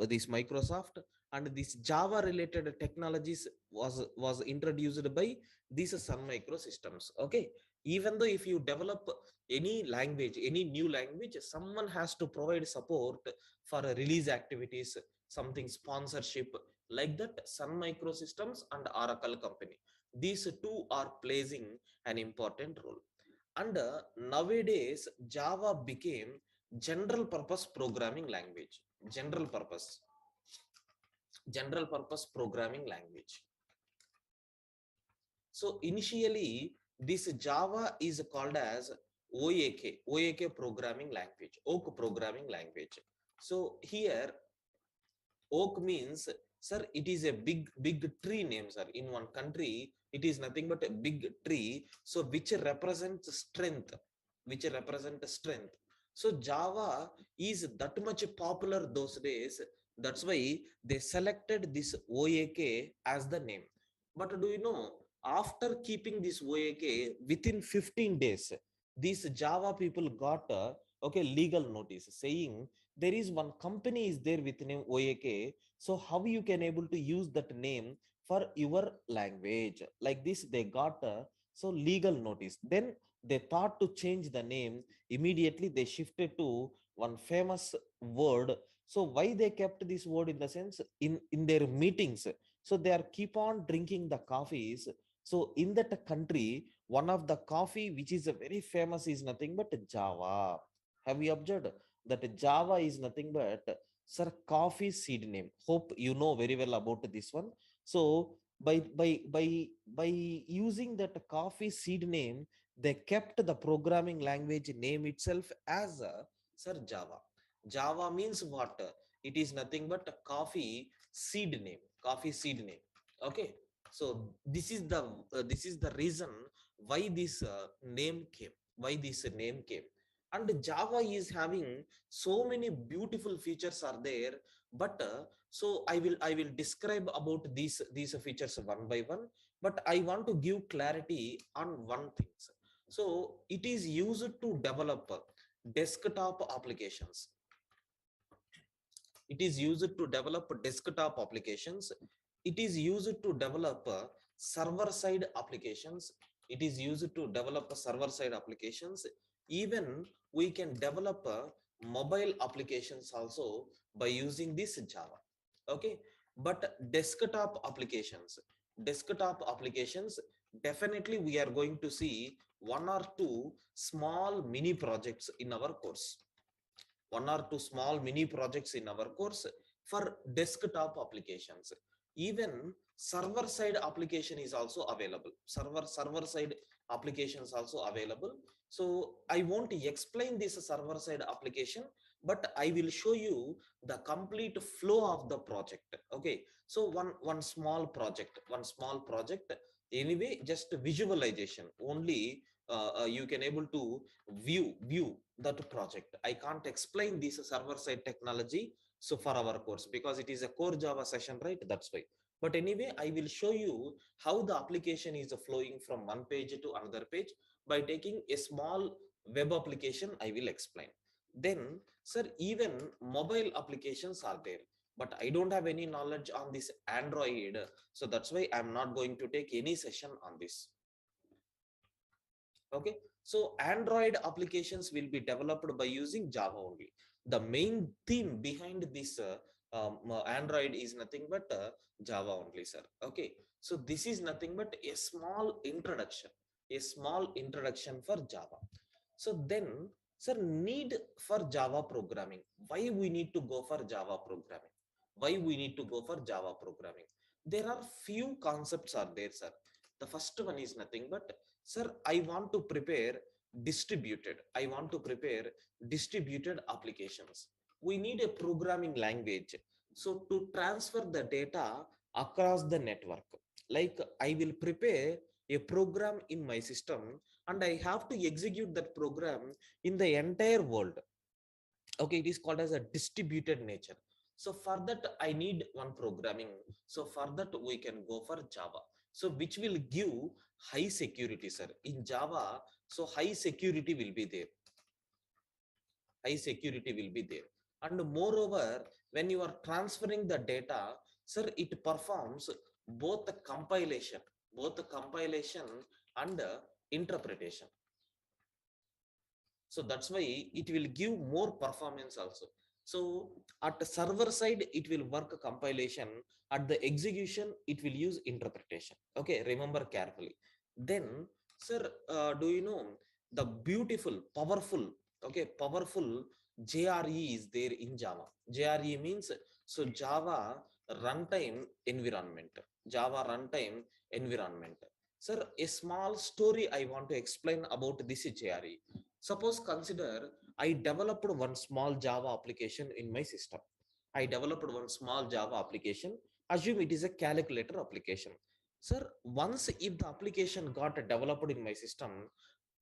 this Microsoft, and this Java related technologies was introduced by these Sun Microsystems. Okay, even though if you develop any language, any new language, someone has to provide support for release activities, something sponsorship, like that. Sun Microsystems and Oracle company, these two are playing an important role. And nowadays Java became general purpose programming language. General purpose programming language. So initially this Java is called as OAK programming language, oak programming language. So here oak means, sir, it is a big tree name, sir. In one country it is nothing but a big tree, so which represents strength, which represent strength. So Java is that much popular those days. That's why they selected this OAK as the name. But do you know, after keeping this OAK, within 15 days these Java people got a okay legal notice saying there is one company is there with name OAK, so how you can able to use that name for your language? Like this they got a so legal notice. Then they thought to change the name. Immediately they shifted to one famous word. So why they kept this word? In the sense, in their meetings, so they are keep on drinking the coffees. So in that country, one of the coffee which is a very famous is nothing but Java. Have you observed that Java is nothing but, sir, coffee seed name? Hope you know very well about this one. So by using that coffee seed name, they kept the programming language name itself as a, sir, Java. Java means what? It is nothing but a coffee seed name. Coffee seed name. Okay. So this is the reason why this name came. Why this name came. And Java is having so many beautiful features are there. But so I will describe about these features one by one. But I want to give clarity on one thing. So it is used to develop desktop applications. It is used to develop desktop applications. It is used to develop server side applications. It is used to develop server side applications. Even we can develop mobile applications also by using this Java. Okay. But desktop applications, definitely we are going to see one or two small mini projects in our course. One or two small mini projects in our course for desktop applications. Even server side application is also available. Server side applications also available. So I won't explain this server side application, but I will show you the complete flow of the project. Okay. So one small project anyway, just visualization only. You can able to view that project. I can't explain this server side technology so for our course, because it is a core Java session, right? That's why. But anyway, I will show you how the application is flowing from one page to another page by taking a small web application. I will explain. Then, sir, even mobile applications are there, but I don't have any knowledge on this Android, so that's why I'm not going to take any session on this. Okay. So Android applications will be developed by using Java only. The main theme behind this Android is nothing but Java only, sir. Okay. So this is nothing but a small introduction for Java. So then, sir, need for Java programming. Why we need to go for Java programming? Why we need to go for Java programming? There are few concepts are there, sir. The first one is nothing but, sir, I want to prepare distributed applications. We need a programming language, so to transfer the data across the network. Like I will prepare a program in my system, and I have to execute that program in the entire world. Okay, it is called as a distributed nature. So for that I need one programming. So for that we can go for Java, so which will give high security, sir, in Java. So high security will be there. And moreover, When you are transferring the data, sir, it performs both the compilation, both the compilation and interpretation. So that's why it will give more performance also. So at the server side it will work compilation, at the execution it will use interpretation. Okay, remember carefully. Then sir, do you know the beautiful powerful, okay, powerful JRE is there in Java. JRE means, so Java runtime environment, Java runtime environment. Sir, a small story I want to explain about this JRE. Suppose consider I developed one small Java application in my system. I developed one small Java application. Assume it is a calculator application. Sir, once if the application got developed in my system,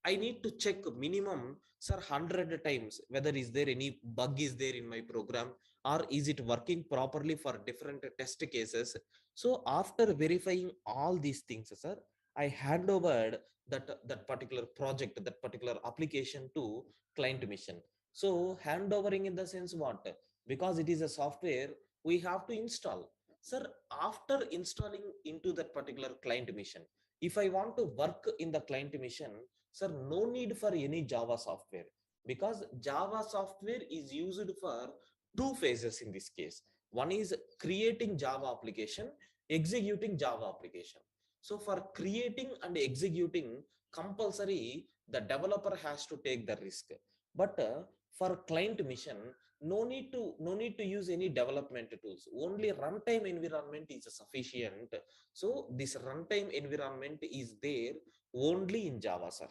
I need to check minimum, sir, 100 times whether is there any bug is there in my program, or is it working properly for different test cases. So after verifying all these things, sir, I hand over that particular project, that particular application to client mission. So handovering in the sense what? Because it is a software, we have to install. Sir, after installing into that particular client mission, if I want to work in the client mission, sir, no need for any Java software, because Java software is used for two phases in this case. One is creating Java application, executing Java application. So for creating and executing, compulsory the developer has to take the risk. But for client mission, no need to use any development tools. Only runtime environment is sufficient. So this runtime environment is there only in Java, sir.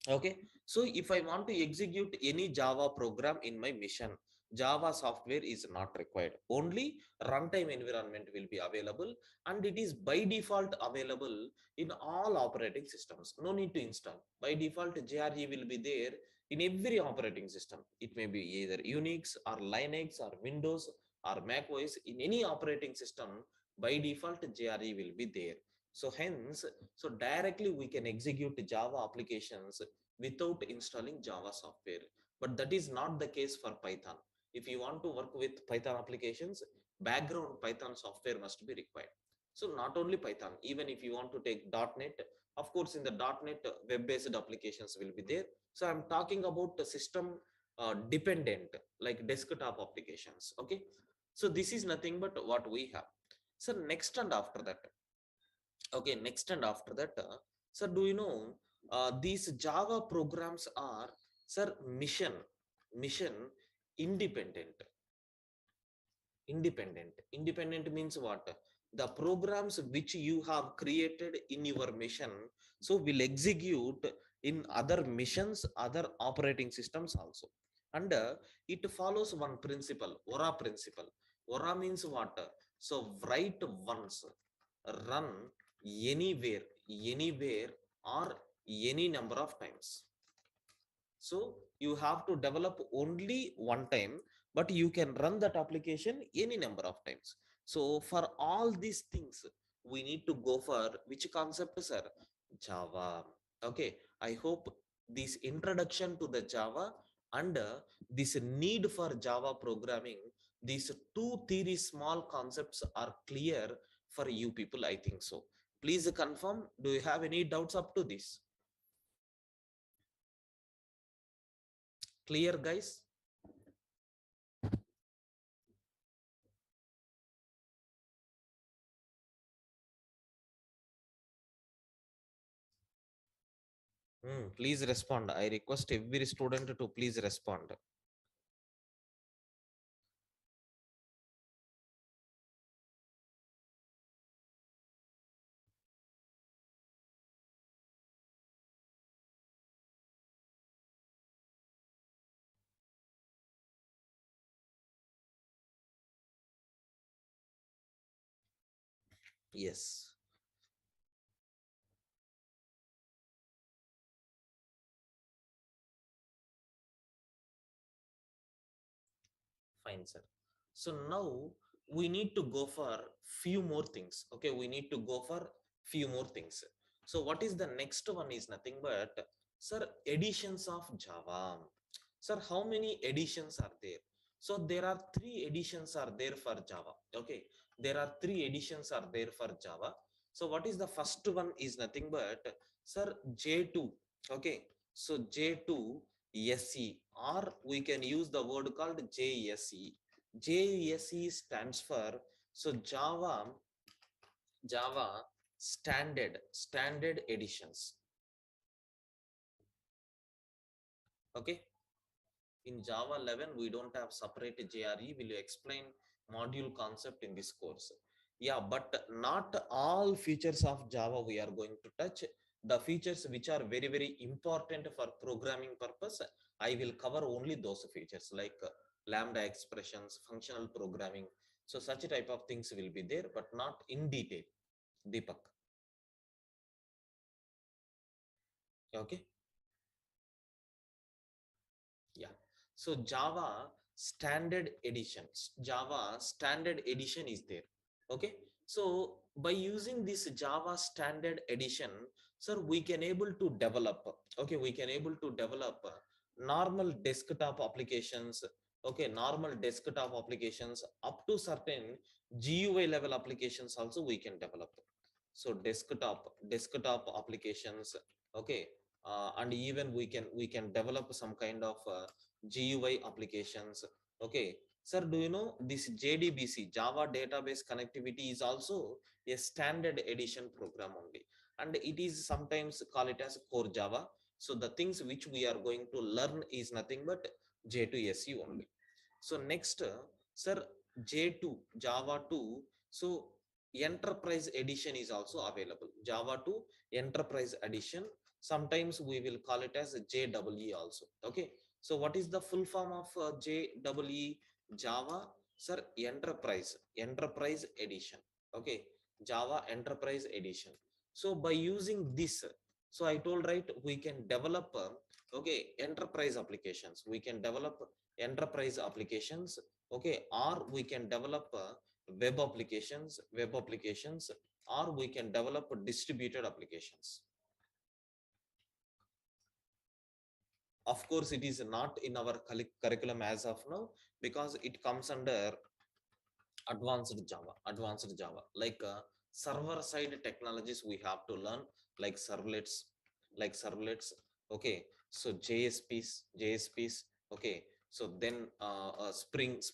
Okay, so if I want to execute any Java program in my mission, Java software is not required. Only runtime environment will be available, and it is by default available in all operating systems. No need to install. By default, JRE will be there in every operating system. It may be either Unix or Linux or Windows or Mac OS. In any operating system, by default, JRE will be there. So hence, so directly we can execute Java applications without installing Java software. But that is not the case for Python. If you want to work with Python applications, background Python software must be required. So not only Python, even if you want to take .NET, of course, in the .NET web-based applications will be there. So I'm talking about the system dependent, like desktop applications. Okay. So this is nothing but what we have. So next and after that, okay, next and after that, sir, do you know these Java programs are, sir, mission independent. Independent means what? The programs which you have created in your mission, so will execute in other missions, other operating systems also. And it follows one principle, ora principle. Ora means what? So write once, run anywhere, anywhere, or any number of times. So you have to develop only one time, but you can run that application any number of times. So for all these things, we need to go for which concept, sir? Java. Okay, I hope this introduction to the Java and this need for Java programming, these two theory small concepts are clear for you people, I think so. Please confirm, do you have any doubts up to this? Clear, guys? Please respond. I request every student to please respond. Yes, fine, sir. So now we need to go for few more things. Okay, we need to go for few more things. So what is the next one is nothing but, sir, editions of Java. Sir, how many editions are there? So there are three editions are there for Java. Okay, there are three editions are there for Java. So what is the first one is nothing but sir J2. Okay, so J2 SE, or we can use the word called JSE. JSE stands for so Java standard editions. Okay, in Java 11 we don't have separate JRE. Will you explain module concept in this course? Yeah, but not all features of Java we are going to touch. The features which are very important for programming purpose, I will cover only those features like lambda expressions, functional programming. So such type of things will be there, but not in detail. Deepak. Okay. Yeah. So Java standard edition is there. Okay. So by using this Java standard edition, sir, we can able to develop. Okay, we can able to develop normal desktop applications. Okay, normal desktop applications up to certain GUI level applications also we can develop. So desktop applications. Okay, and even we can develop some kind of GUI applications. Okay, sir, do you know this JDBC Java Database Connectivity is also a standard edition program only, and it is sometimes call it as core Java. So the things which we are going to learn is nothing but J2SE only. So next, sir, J2 Java 2. So enterprise edition is also available. Java 2 enterprise edition. Sometimes we will call it as JEE also. Okay. So what is the full form of JEE? Java, sir, enterprise edition. Okay. Java enterprise edition. So by using this, so I told right, we can develop okay enterprise applications. We can develop enterprise applications. Okay, or we can develop web applications, or we can develop distributed applications. Of course, it is not in our curriculum as of now, because it comes under advanced Java, like server side technologies we have to learn, like servlets. Okay, so JSPs. Okay, so then spring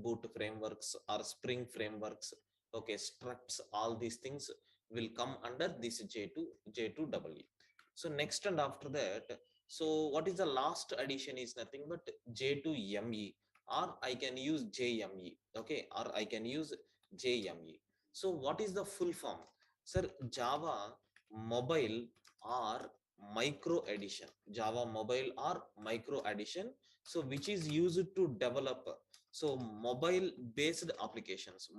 boot frameworks or spring frameworks. Okay, structs, all these things will come under this J2 So next and after that, so what is the last addition is nothing but J2ME, or I can use JME. Okay, or I can use JME. So what is the full form? Sir, Java mobile or micro edition. Java mobile or micro edition. So which is used to develop so mobile based applications.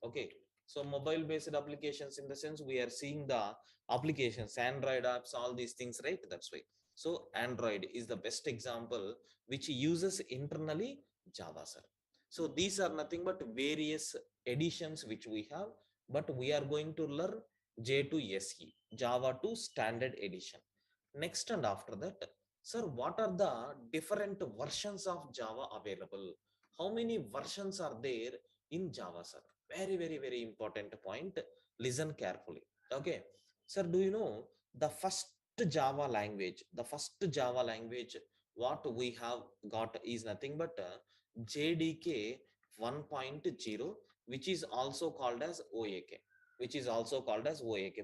Okay. So mobile based applications, in the sense we are seeing the applications, Android apps, all these things, right? That's why. So Android is the best example which uses internally Java, sir. So these are nothing but various editions which we have, but we are going to learn J2SE, Java 2 Standard Edition. Next and after that, sir, what are the different versions of Java available? How many versions are there in Java, sir? Very important point. Listen carefully. Okay, sir, do you know the first Java language? The first Java language what we have got is nothing but JDK 1.0, which is also called as OAK,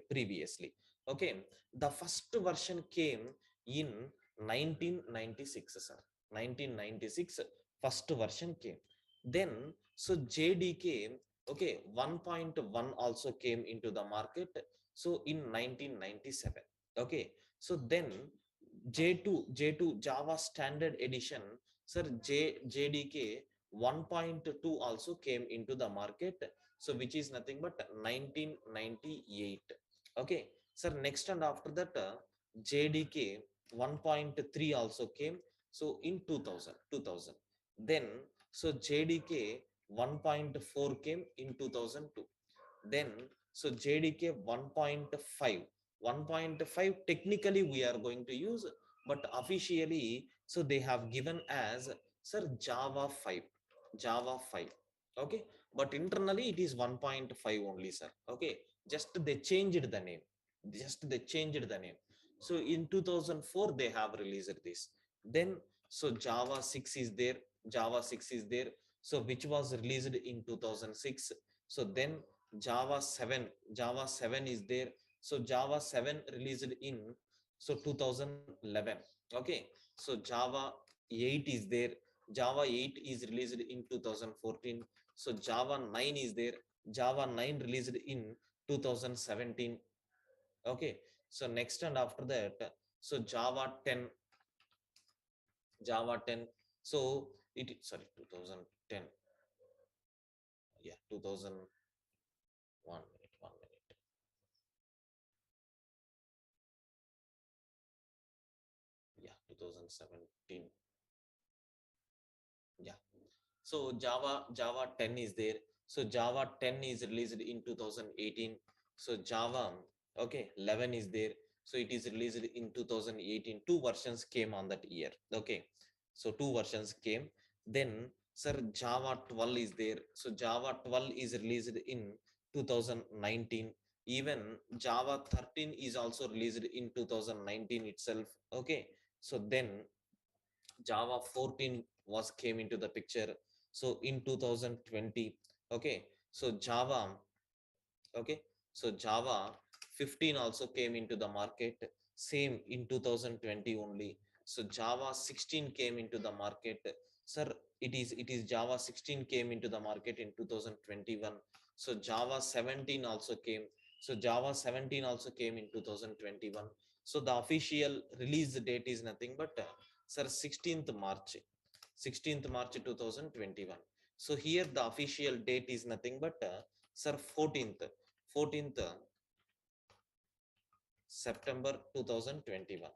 previously. Okay, the first version came in 1996, sir. 1996, first version came. Then, so JDK, okay, 1.1 also came into the market. So in 1997, okay. So then J2 Java Standard Edition, sir, JDK 1.2 also came into the market. So which is nothing but 1998. Okay, sir. Next and after that, JDK 1.3 also came. So in 2000. Then so JDK 1.4 came in 2002. Then so JDK 1.5 technically we are going to use, but officially so they have given as Sir, Java 5. Java 5. Okay. But internally it is 1.5 only, sir. Okay. Just they changed the name. Just they changed the name. So in 2004 they have released this. Then so Java 6 is there. Java 6 is there. So which was released in 2006. So then Java 7. Java 7 is there. So Java 7 released in so 2011. Okay. So Java 8 is there. Java 8 is released in 2014. So Java 9 is there. Java 9 released in 2017. Okay. So next and after that, so Java 10. Java 10. So it, sorry, 2010. Yeah, 2001 minute, 1 minute. Yeah, 2017. Yeah. So Java 10 is there. So Java 10 is released in 2018. So Java, okay, 11 is there. So it is released in 2018. Two versions came on that year. Okay. So two versions came. Then sir, Java 12 is there. So Java 12 is released in 2019. Even Java 13 is also released in 2019 itself. Okay. So then Java 14 was came into the picture. So in 2020, okay. So Java, okay. So Java 15 also came into the market, same in 2020 only. So Java 16 came into the market. Sir, it is Java 16 came into the market in 2021. So Java 17 also came. So Java 17 also came in 2021. So the official release date is nothing but sir, 16th March. 16th March 2021. So here the official date is nothing but sir, 14th September 2021.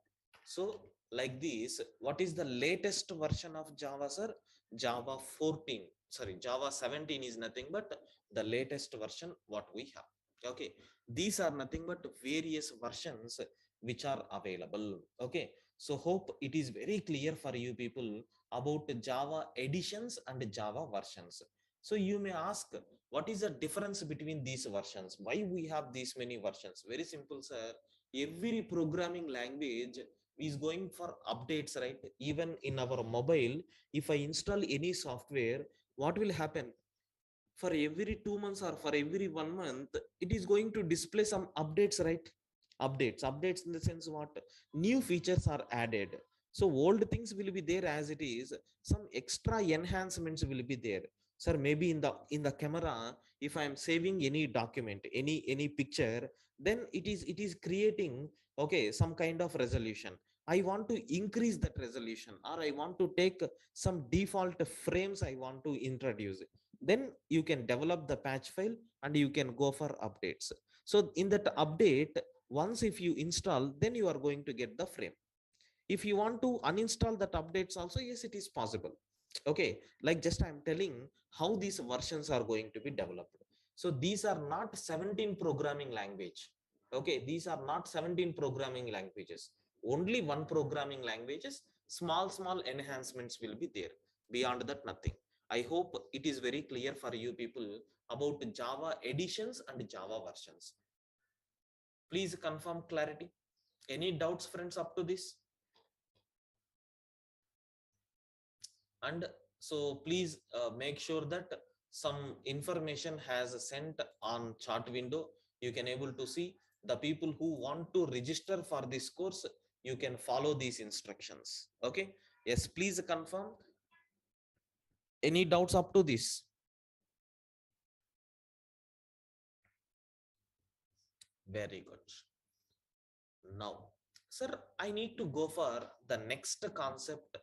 So like this, what is the latest version of Java, sir? Java 14. Sorry, Java 17 is nothing but the latest version what we have. Okay. These are nothing but various versions which are available. Okay. So hope it is very clear for you people about Java editions and Java versions. So you may ask, what is the difference between these versions? Why we have these many versions? Very simple, sir. Every programming language is going for updates, right? Even in our mobile, if I install any software, what will happen? For every 2 months or for every 1 month, it is going to display some updates, right? Updates in the sense what new features are added. So old things will be there as it is, some extra enhancements will be there. Sir, maybe in the camera, if I am saving any document, any picture, then it is creating, okay, some kind of resolution. I want to increase that resolution, or I want to take some default frames I want to introduce. Then you can develop the patch file and you can go for updates. So in that update, once if you install, then you are going to get the frame. If you want to uninstall that updates also, yes, it is possible. Okay. Like just I'm telling how these versions are going to be developed. So these are not 17 programming language. Okay. These are not 17 programming languages. Only one programming languages. Small enhancements will be there. Beyond that, nothing. I hope it is very clear for you people about Java editions and Java versions. Please confirm clarity. Any doubts, friends, up to this? And so please make sure that some information has sent on chat window. You can able to see the people who want to register for this course. You can follow these instructions. Okay. Yes, please confirm. Any doubts up to this? Very good. Now, sir, I need to go for the next concept.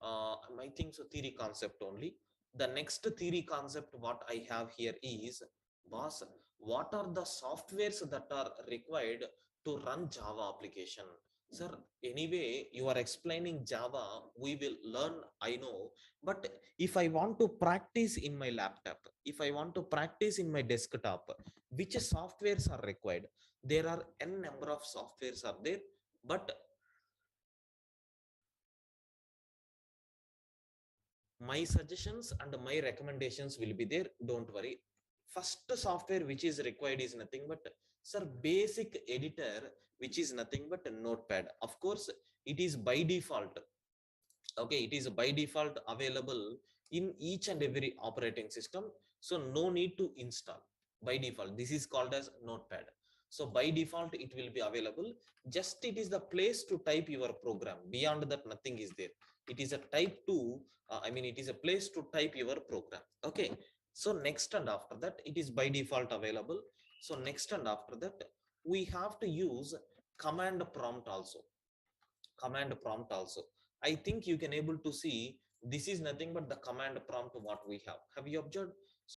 I think so, theory concept only. The next theory concept what I have here is, boss, what are the softwares that are required to run Java application? Sir, anyway, you are explaining Java, we will learn, I know, but if I want to practice in my laptop, if I want to practice in my desktop, which softwares are required? There are n number of softwares are there, but My suggestions and my recommendations will be there, don't worry. First software which is required is nothing but, sir, basic editor, which is nothing but a notepad. Of course, it is by default, okay, it is by default available in each and every operating system, so no need to install. By default this is called as notepad. So by default it will be available, just it is the place to type your program. Beyond that nothing is there. It is a type to, I mean it is a place to type your program. Okay, so next and after that it is by default available. So next and after that we have to use command prompt also. Command prompt also, I think you can able to see, this is nothing but the command prompt what we have you observed?